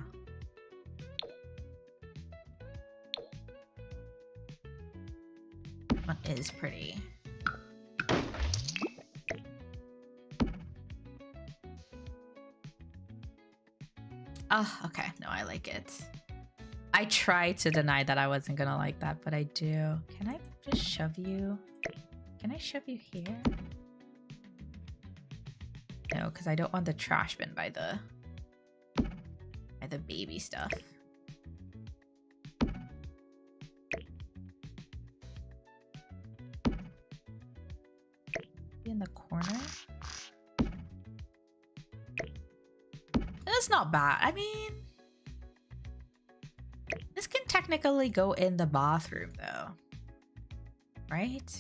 That one is pretty. Oh, okay. No, I like it. I tried to deny that I wasn't gonna like that, but I do. Can I just shove you? Can I shove you here? No, because I don't want the trash bin by the baby stuff. In the corner. That's not bad. I mean, this can technically go in the bathroom though, right?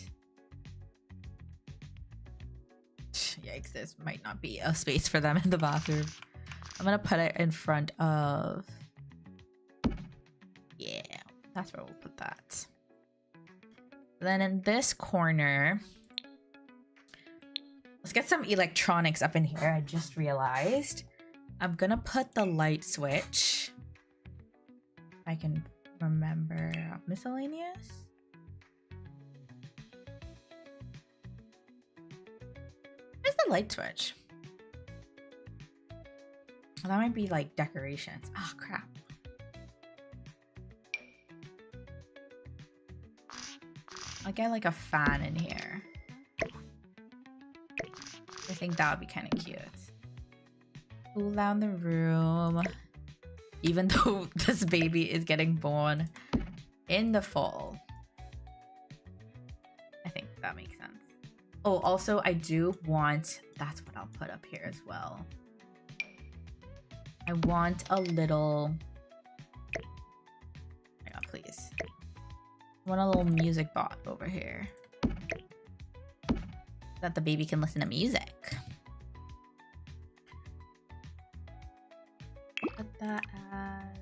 Yikes, this might not be a space for them in the bathroom. I'm gonna put it in front of... Yeah, that's where we'll put that. Then in this corner, let's get some electronics up in here. I just realized. I'm gonna put the light switch. I can remember. Miscellaneous? Where's the light switch? Oh, that might be like decorations. Oh, crap. I'll get like a fan in here. I think that would be kind of cute. Cool down the room. Even though this baby is getting born in the fall. I think that makes sense. Oh, also I do want... That's what I'll put up here as well. I want a little... Oh my god, please. I want a little music bot over here. So that the baby can listen to music. Put that as...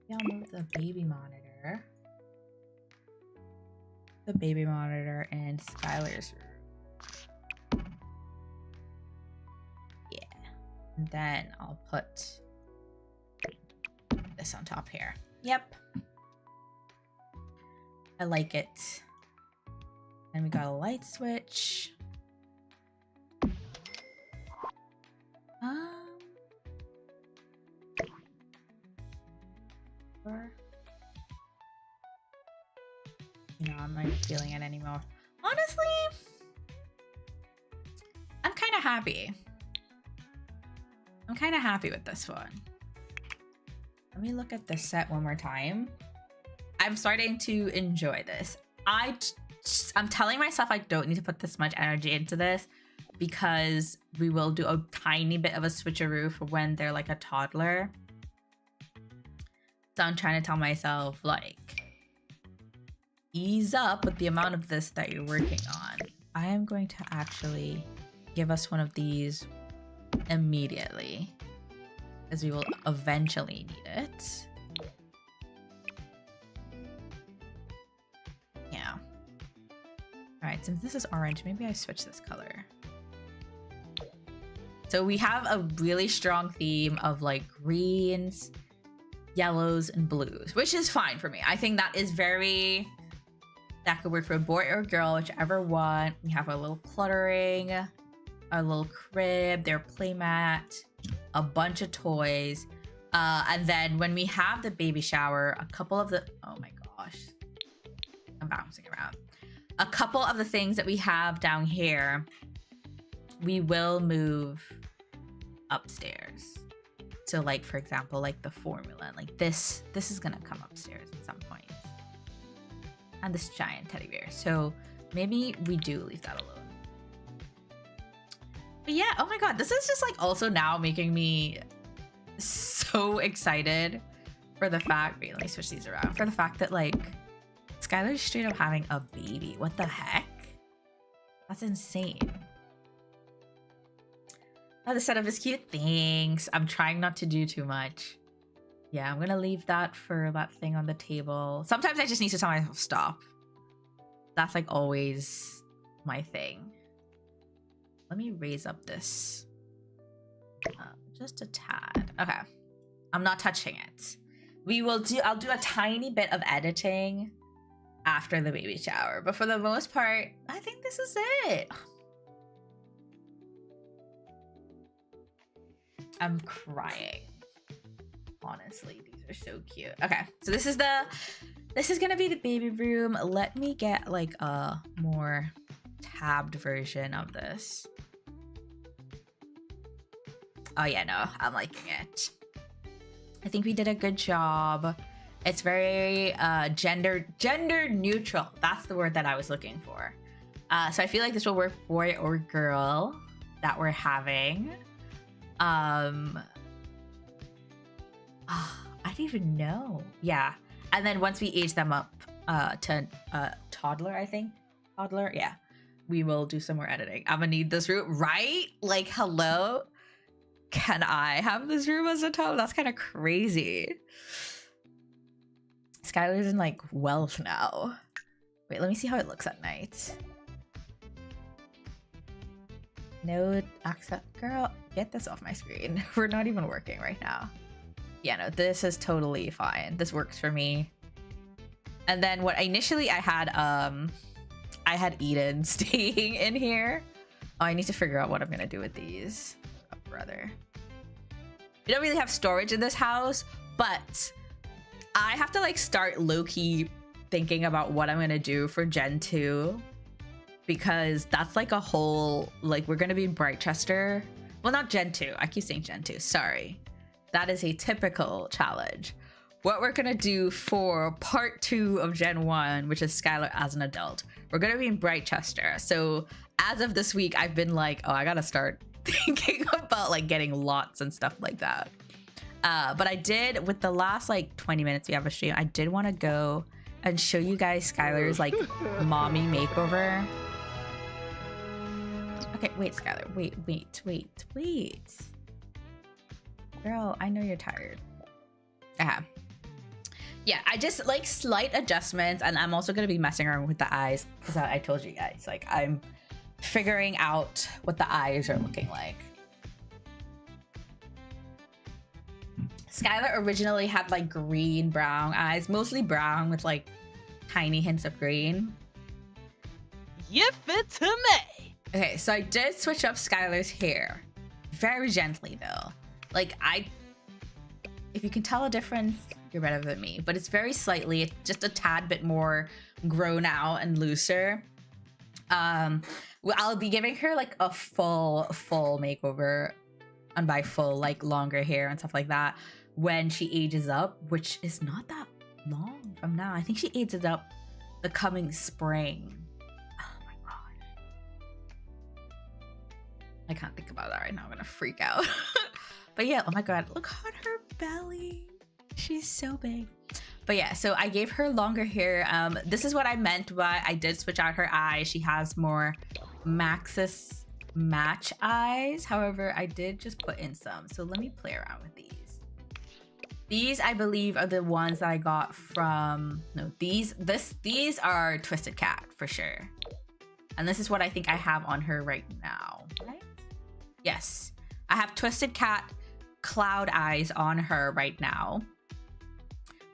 Yeah, I'll move the baby monitor. The baby monitor in Skylar's room. Yeah. And then I'll put this on top here. Yep. I like it. And we got a light switch. You know, I'm not feeling it anymore. Honestly, I'm kind of happy. I'm kind of happy with this one. Let me look at the set one more time. I'm starting to enjoy this. I'm telling myself I don't need to put this much energy into this because we will do a tiny bit of a switcheroo for when they're like a toddler. So I'm trying to tell myself, like, ease up with the amount of this that you're working on. I am going to actually give us one of these immediately, as we will eventually need it. Yeah. Alright, since this is orange, maybe I switch this color. So we have a really strong theme of like greens, yellows, and blues, which is fine for me. I think that is very... That could work for a boy or a girl, whichever one. We have a little cluttering, a little crib, their playmat, a bunch of toys. And then when we have the baby shower, a couple of the... Oh my gosh. I'm bouncing around. A couple of the things that we have down here, we will move upstairs. So like, for example, like the formula, like this is gonna come upstairs at some point. And this giant teddy bear. So maybe we do leave that alone. But yeah, oh my god, this is just like also now making me so excited for the fact, wait, let me switch these around, for the fact that like Skylar's straight up having a baby. What the heck? That's insane. Oh, the setup is cute. Thanks. I'm trying not to do too much. Yeah, I'm gonna leave that for that thing on the table. Sometimes I just need to tell myself stop. That's like always my thing. Let me raise up this just a tad. Okay, I'm not touching it. I'll do a tiny bit of editing after the baby shower, but for the most part, I think this is it. I'm crying. Honestly, these are so cute. Okay, so this is gonna be the baby room. Let me get like a more tabbed version of this. Oh yeah, no, I'm liking it. I think we did a good job. It's very gender neutral. That's the word that I was looking for. So I feel like this will work boy or girl that we're having. I don't even know. Yeah, and then once we age them up to toddler, I think toddler. Yeah, we will do some more editing. I'm gonna need this room, right? Like, hello, can I have this room as a toddler? That's kind of crazy. Skylar's in like wealth now. Wait, let me see how it looks at night. No accent, girl. Get this off my screen. We're not even working right now. Yeah, no, this is totally fine. This works for me. And then what initially I had Eden staying in here. Oh, I need to figure out what I'm gonna do with these. Oh, brother. We don't really have storage in this house, but I have to like start low-key thinking about what I'm gonna do for Gen 2. Because that's like a whole, like, we're gonna be in Brightchester. Well, not Gen 2. I keep saying Gen 2. Sorry. That is a typical challenge. What we're gonna do for part 2 of Gen 1, which is Skylar as an adult, we're gonna be in Brightchester. So as of this week, I've been like, oh, I gotta start thinking about like getting lots and stuff like that. But I did, with the last like 20 minutes we have a stream, I did want to go and show you guys Skylar's like mommy makeover. Okay, wait, Skylar, wait. Girl, I know you're tired. Yeah, I just like slight adjustments, and I'm also gonna be messing around with the eyes because I told you guys, like, I'm figuring out what the eyes are looking like. Skylar originally had like green brown eyes, mostly brown with like tiny hints of green. Give it to me. Okay, so I did switch up Skylar's hair very gently though. Like, if you can tell a difference, you're better than me, but it's very slightly, it's just a tad bit more grown out and looser. I'll be giving her like a full makeover, and by full, like longer hair and stuff like that, when she ages up, which is not that long from now. I think she ages up the coming spring. Oh my gosh, I can't think about that right now. I'm gonna freak out. But yeah, oh my god, look at her belly. She's so big. But yeah, so I gave her longer hair. This is what I meant by I did switch out her eyes. She has more Maxis match eyes. However, I did just put in some. So let me play around with these. These, I believe, are the ones that I got from, no, these are Twisted Cat for sure. And this is what I think I have on her right now, right? Yes, I have Twisted Cat cloud eyes on her right now.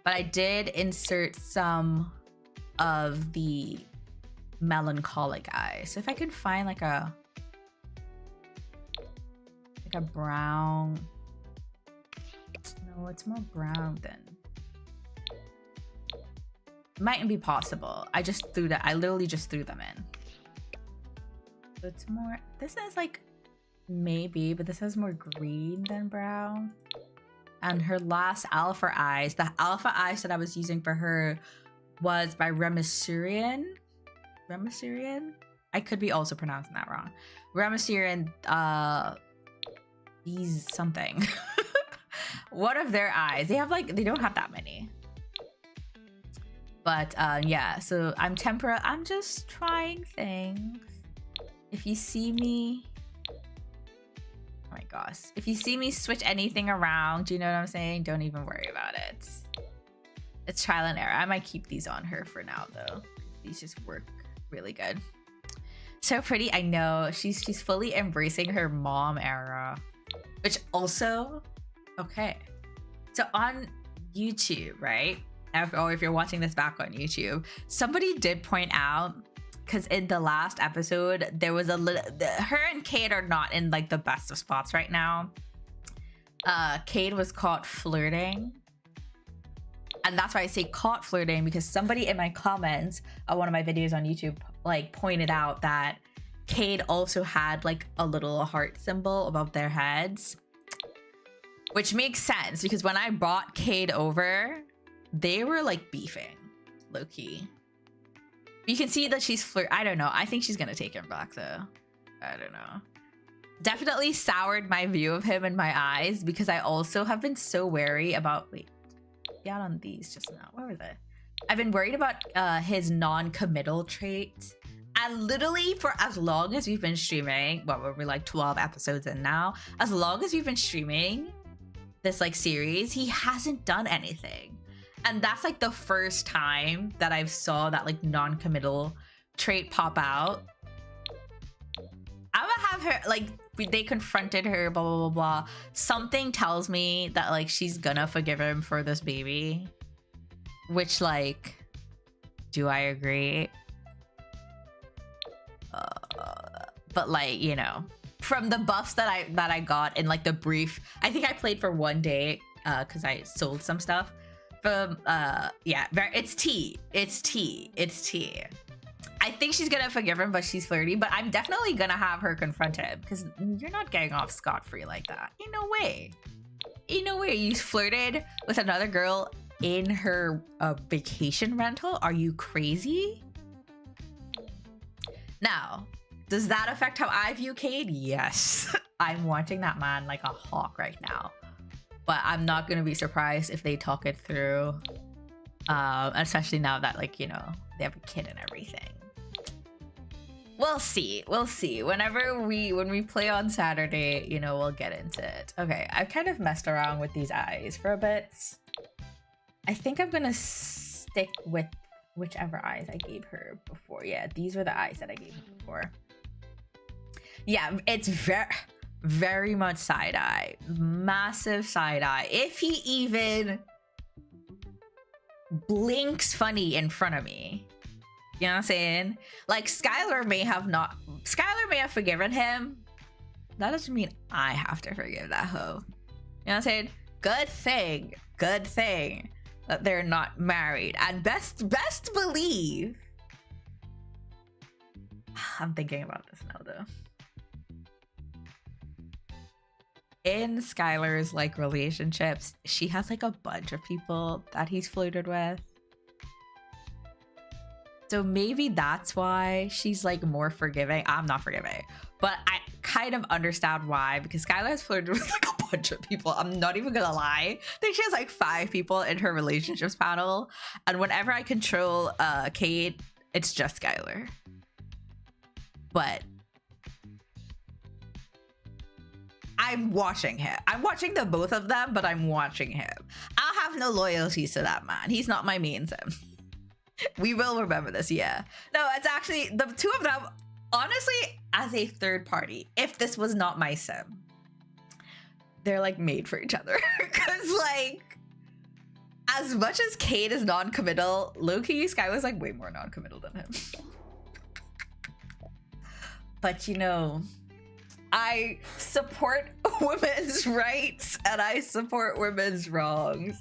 But I did insert some of the melancholic eyes. So if I could find like a brown, no, it's more brown than, mightn't be possible. I literally just threw them in. So it's more, this is like, maybe, but this has more green than brown. And her last alpha eyes, the alpha eyes that I was using for her was by Remisurian. I could be also pronouncing that wrong. Ramesir and these something. One of their eyes. They don't have that many. But yeah, so I'm tempera. I'm just trying things. If you see me, oh my gosh, if you see me switch anything around, do you know what I'm saying? Don't even worry about it. It's trial and error. I might keep these on her for now though. These just work really good. So pretty. I know she's fully embracing her mom era, which also okay. So on YouTube, right? Or if you're watching this back on YouTube, somebody did point out, because in the last episode there was a little, her and Cade are not in like the best of spots right now. Cade was caught flirting, and that's why I say caught flirting, because somebody in my comments on one of my videos on YouTube like pointed out that Cade also had like a little heart symbol above their heads, which makes sense because when I brought Cade over, they were like beefing low-key. You can see that she's I don't know. I think she's gonna take him back though. I don't know. Definitely soured my view of him in my eyes, because I also have been so wary about, wait, got on these just now. Where were they? I've been worried about his non-committal trait. And literally for as long as we've been streaming, well, we're like 12 episodes in now. As long as we've been streaming this like series, he hasn't done anything. And that's like the first time that I've saw that like non-committal trait pop out. I'm gonna have her like, they confronted her, blah, blah, blah, blah. Something tells me that like she's gonna forgive him for this baby. Which like, do I agree? But like, you know, from the buffs that I got in like the brief, I think I played for one day because I sold some stuff. From yeah, it's tea. I think she's gonna forgive him, but she's flirty. But I'm definitely gonna have her confront him, because you're not getting off scot-free like that. Ain't no way. Ain't no way. You flirted with another girl in her vacation rental. Are you crazy? Now, does that affect how I view Cade? Yes. I'm watching that man like a hawk right now. But I'm not going to be surprised if they talk it through. Especially now that, like, you know, they have a kid and everything. We'll see. We'll see. When we play on Saturday, you know, we'll get into it. Okay, I've kind of messed around with these eyes for a bit. I think I'm going to stick with whichever eyes I gave her before. Yeah, these were the eyes that I gave her before. Yeah, it's very much side eye, massive side eye. If he even blinks funny in front of me, you know what I'm saying? Like Skylar may have forgiven him. That doesn't mean I have to forgive that hoe. You know what I'm saying? Good thing that they're not married. And best believe, I'm thinking about this now though. In Skylar's like relationships, she has like a bunch of people that he's flirted with. So maybe that's why she's like more forgiving. I'm not forgiving, but I kind of understand why, because Skylar has flirted with like a bunch of people. I'm not even gonna lie. I think she has like 5 people in her relationships panel. And whenever I control Cade, it's just Skylar. But I'm watching him. I'm watching the both of them, but I'm watching him. I'll have no loyalties to that man. He's not my main sim. We will remember this, yeah. No, it's actually the 2 of them, honestly, as a third party, if this was not my sim, they're like made for each other. Because like, as much as Cade is non-committal, low-key Sky was like way more non-committal than him. But you know, I support women's rights and I support women's wrongs.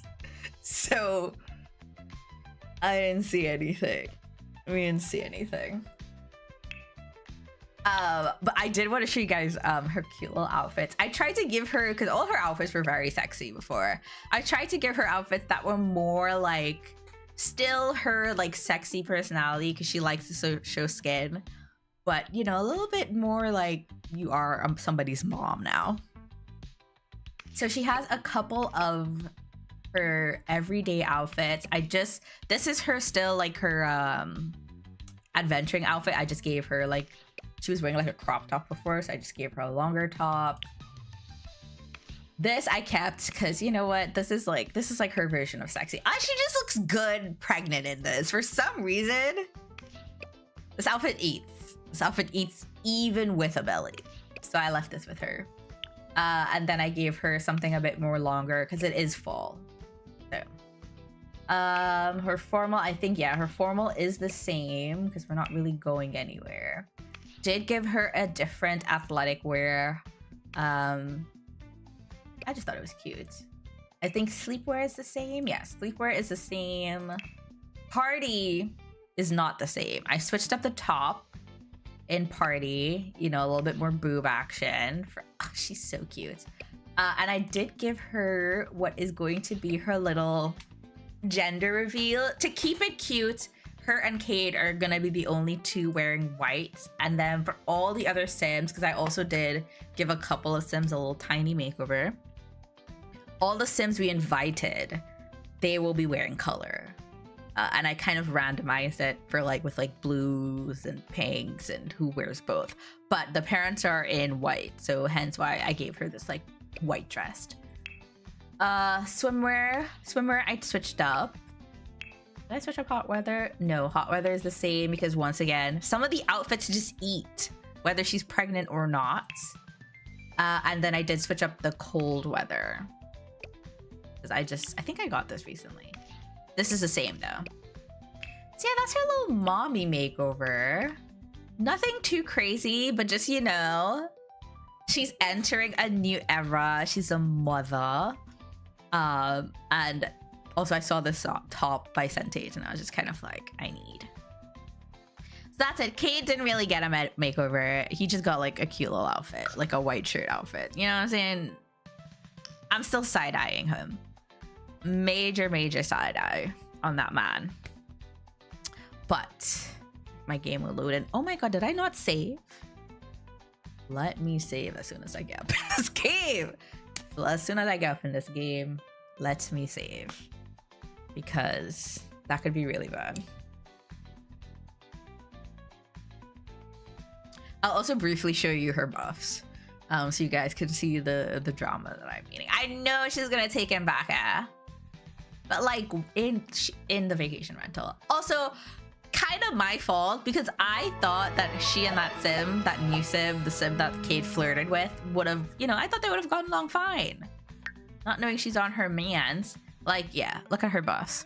So I didn't see anything. We didn't see anything. But I did want to show you guys her cute little outfits. I tried to give her, because all her outfits were very sexy before. I tried to give her outfits that were more like still her like sexy personality, because she likes to show skin, but you know, a little bit more like you are somebody's mom now. So she has a couple of her everyday outfits. This is her still like her adventuring outfit. I just gave her like, she was wearing like a crop top before, so I just gave her a longer top. This I kept because you know what? This is like her version of sexy. She just looks good pregnant in this. For some reason, this outfit eats. This outfit eats even with a belly. So I left this with her. And then I gave her something a bit more longer because it is fall. So her formal, I think, yeah, her formal is the same because we're not really going anywhere. Did give her a different athletic wear. I just thought it was cute. I think sleepwear is the same. Yeah, sleepwear is the same. Party is not the same. I switched up the top in party, you know, a little bit more boob action. She's so cute. And I did give her what is going to be her little gender reveal. To keep it cute, her and Cade are gonna be the only two wearing white. And then for all the other Sims, because I also did give a couple of Sims a little tiny makeover, all the Sims we invited, they will be wearing color. And I kind of randomized it for like with like blues and pinks and who wears both. But the parents are in white, so hence why I gave her this like white dress. Swimwear I switched up. Did I switch up hot weather? No, hot weather is the same because once again, some of the outfits just eat, whether she's pregnant or not. And then I did switch up the cold weather. Because I think I got this recently. This is the same though. So yeah, that's her little mommy makeover. Nothing too crazy, but just, you know, she's entering a new era. She's a mother. And also I saw this top by Sentage and I was just kind of like, I need. So that's it. Cade didn't really get a makeover. He just got like a cute little outfit, like a white shirt outfit. You know what I'm saying? I'm still side-eyeing him. Major side-eye on that man. But my game will load in. Oh my god, did I not save? Let me save as soon as I get up in this game. So as soon as I get up in this game, let me save. Because that could be really bad. I'll also briefly show you her buffs. So you guys can see the drama that I'm meaning. I know she's gonna take him back, but like in the vacation rental. Also, kind of my fault because I thought that she and that Sim, that new Sim, the Sim that Cade flirted with, would have, you know, I thought they would have gotten along fine. Not knowing she's on her man's. Like, yeah, look at her buffs.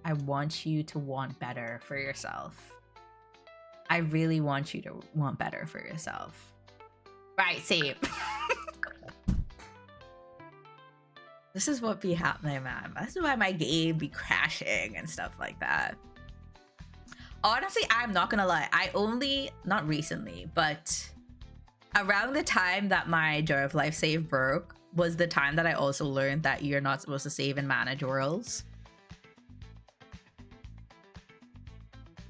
I want you to want better for yourself. I really want you to want better for yourself. Right, save. This is what be happening, man. This is why my game be crashing and stuff like that. Honestly, I'm not gonna lie. I only, not recently, but around the time that my Joy of Life save broke was the time that I also learned that you're not supposed to save and manage worlds.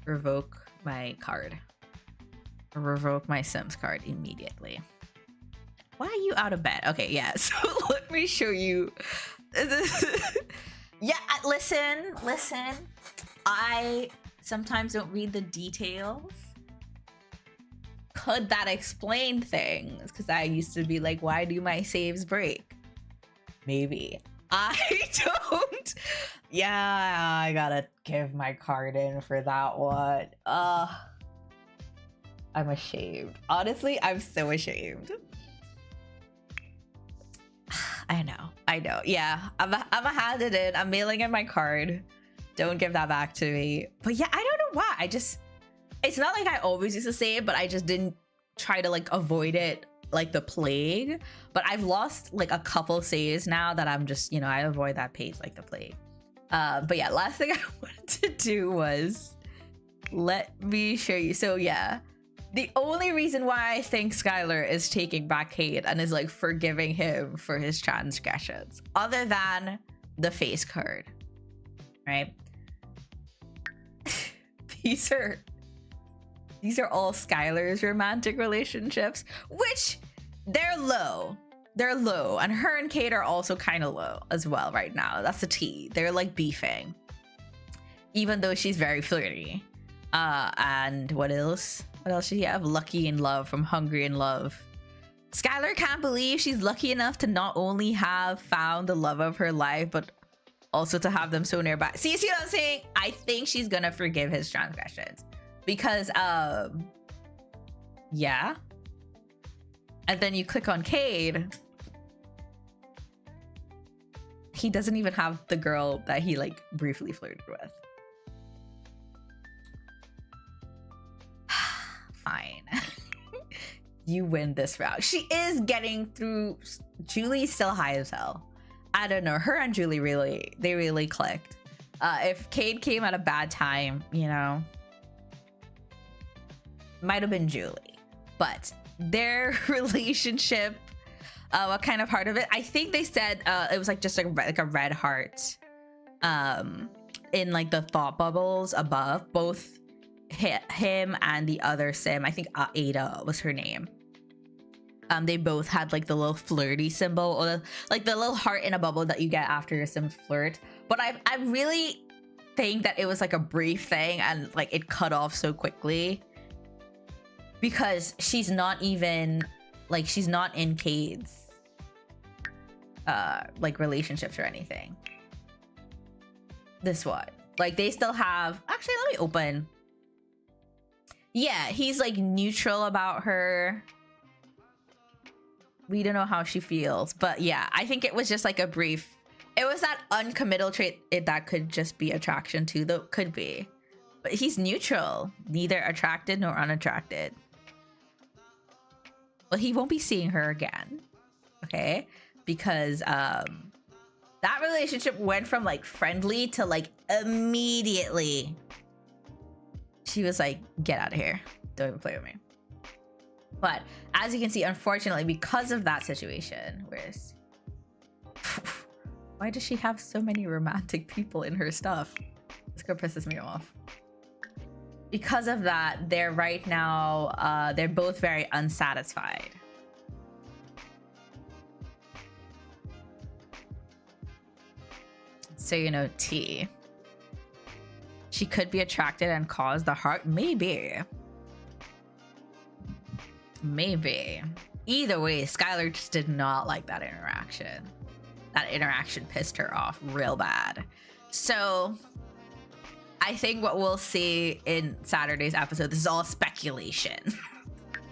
Revoke my card. Revoke my Sims card immediately. Why are you out of bed? Okay, yeah, so let me show you. Yeah, listen. I sometimes don't read the details. Could that explain things? Because I used to be like, why do my saves break? Maybe. I don't. Yeah, I gotta give my card in for that one. I'm ashamed. Honestly, I'm so ashamed. I know. Yeah, I'm a hand it in. I'm mailing in my card. Don't give that back to me. But yeah, I don't know why. It's not like I always used to say it, but I just didn't try to like avoid it like the plague. But I've lost like a couple saves now that I'm just, you know, I avoid that page like the plague. But yeah, last thing I wanted to do was let me show you. So yeah, the only reason why I think Skylar is taking back Cade and is like forgiving him for his transgressions, other than the face card, right? these are all Skylar's romantic relationships, which they're low. They're low, and her and Kate are also kind of low as well right now. That's the tea. They're like beefing, even though she's very flirty. And what else? What else should you have? Lucky in love from Hungry in Love. Skylar can't believe she's lucky enough to not only have found the love of her life, but also to have them so nearby. See what I'm saying? I think she's gonna forgive his transgressions because, yeah. And then you click on Cade. He doesn't even have the girl that he like briefly flirted with. Fine. You win this round. She is getting through. Julie's still high as hell. I don't know. Her and Julie really clicked. If Cade came at a bad time, you know, might have been Julie. But their relationship, what kind of heart of it? I think they said it was like just like a red heart in like the thought bubbles above. Both him and the other Sim, I think Ada was her name. They both had like the little flirty symbol, or like the little heart in a bubble that you get after your Sim flirt. But I really think that it was like a brief thing, and like it cut off so quickly because she's not even like, she's not in Cade's like relationships or anything. This one, like they still have. Actually, let me open. Yeah, he's like neutral about her. We don't know how she feels, but yeah, I think it was just like a brief. It was that uncommittal trait that could just be attraction too, though. Could be, but he's neutral, neither attracted nor unattracted. Well, he won't be seeing her again, okay? Because that relationship went from like friendly to like immediately. She was like, "Get out of here! Don't even play with me." But as you can see, unfortunately, because of that situation, why does she have so many romantic people in her stuff? This girl pisses me off. Because of that, they're right now, they're both very unsatisfied. So, you know, T. She could be attracted and cause the heart. Maybe. Maybe. Either way, Skylar just did not like that interaction. That interaction pissed her off real bad. So I think what we'll see in Saturday's episode, this is all speculation.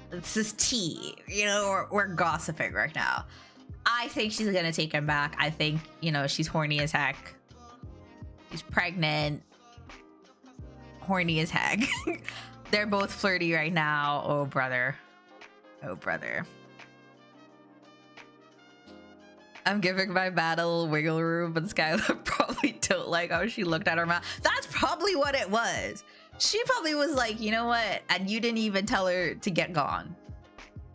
This is tea. You know, we're gossiping right now. I think she's gonna take him back. I think, you know, she's horny as heck. She's pregnant. Horny as heck. They're both flirty right now. Oh, brother. Oh, brother. I'm giving my battle wiggle room, but Skylar probably don't like how she looked at her mouth. That's probably what it was. She probably was like, you know what? And you didn't even tell her to get gone.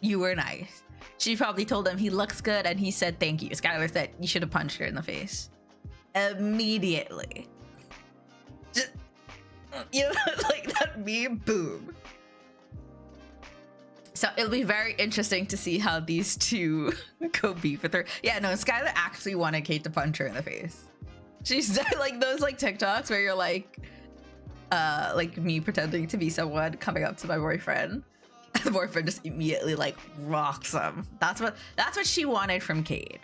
You were nice. She probably told him he looks good, and he said thank you. Skylar said, you should have punched her in the face. Immediately. Just, you know, like that meme, boom. So it'll be very interesting to see how these two go beef with her. Yeah, no, Skylar actually wanted Kate to punch her in the face. She's like those like TikToks where you're like me pretending to be someone coming up to my boyfriend. And the boyfriend just immediately like rocks him. That's what she wanted from Kate.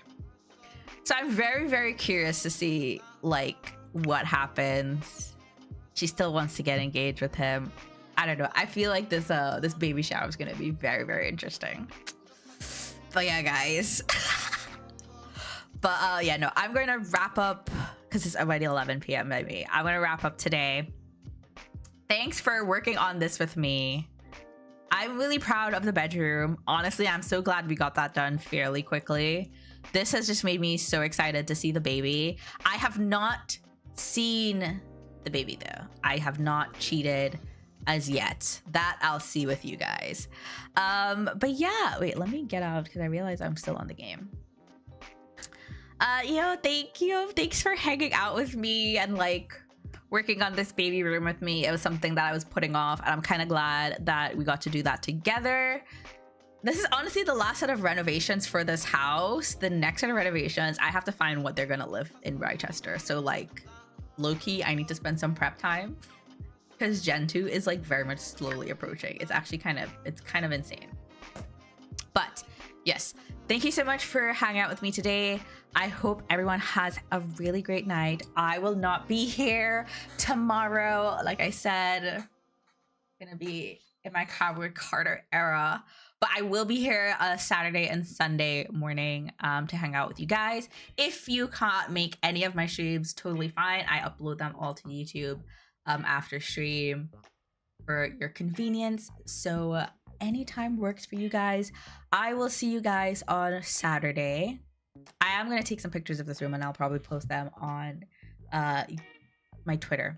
So I'm very, very curious to see like what happens. She still wants to get engaged with him. I don't know. I feel like this baby shower is gonna be very, very interesting. But yeah, guys. But yeah, no, I'm going to wrap up because it's already 11 p.m. maybe. I'm going to wrap up today. Thanks for working on this with me. I'm really proud of the bedroom. Honestly, I'm so glad we got that done fairly quickly. This has just made me so excited to see the baby. I have not seen the baby though. I have not cheated as yet. That I'll see with you guys. But yeah, wait, let me get out because I realize I'm still on the game. Thank you. Thanks for hanging out with me and like working on this baby room with me. It was something that I was putting off, and I'm kind of glad that we got to do that together. This is honestly the last set of renovations for this house. The next set of renovations, I have to find what they're gonna live in Rochester. So like, low-key, I need to spend some prep time because Gen 2 is like very much slowly approaching. It's actually kind of insane. But yes, thank you so much for hanging out with me today. I hope everyone has a really great night. I will not be here tomorrow. Like I said, I'm gonna be in my Cowboy Carter era. But I will be here Saturday and Sunday morning to hang out with you guys. If you can't make any of my streams, totally fine. I upload them all to YouTube after stream for your convenience. So anytime works for you guys. I will see you guys on Saturday. I am going to take some pictures of this room and I'll probably post them on my Twitter.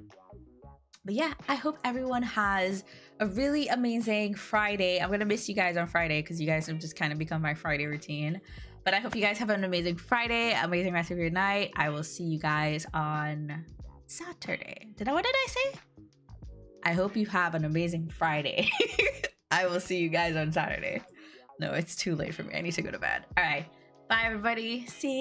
But yeah, I hope everyone has a really amazing Friday. I'm going to miss you guys on Friday because you guys have just kind of become my Friday routine. But I hope you guys have an amazing Friday, amazing rest of your night. I will see you guys on Saturday. What did I say? I hope you have an amazing Friday. I will see you guys on Saturday. No, it's too late for me. I need to go to bed. All right. Bye, everybody. See you.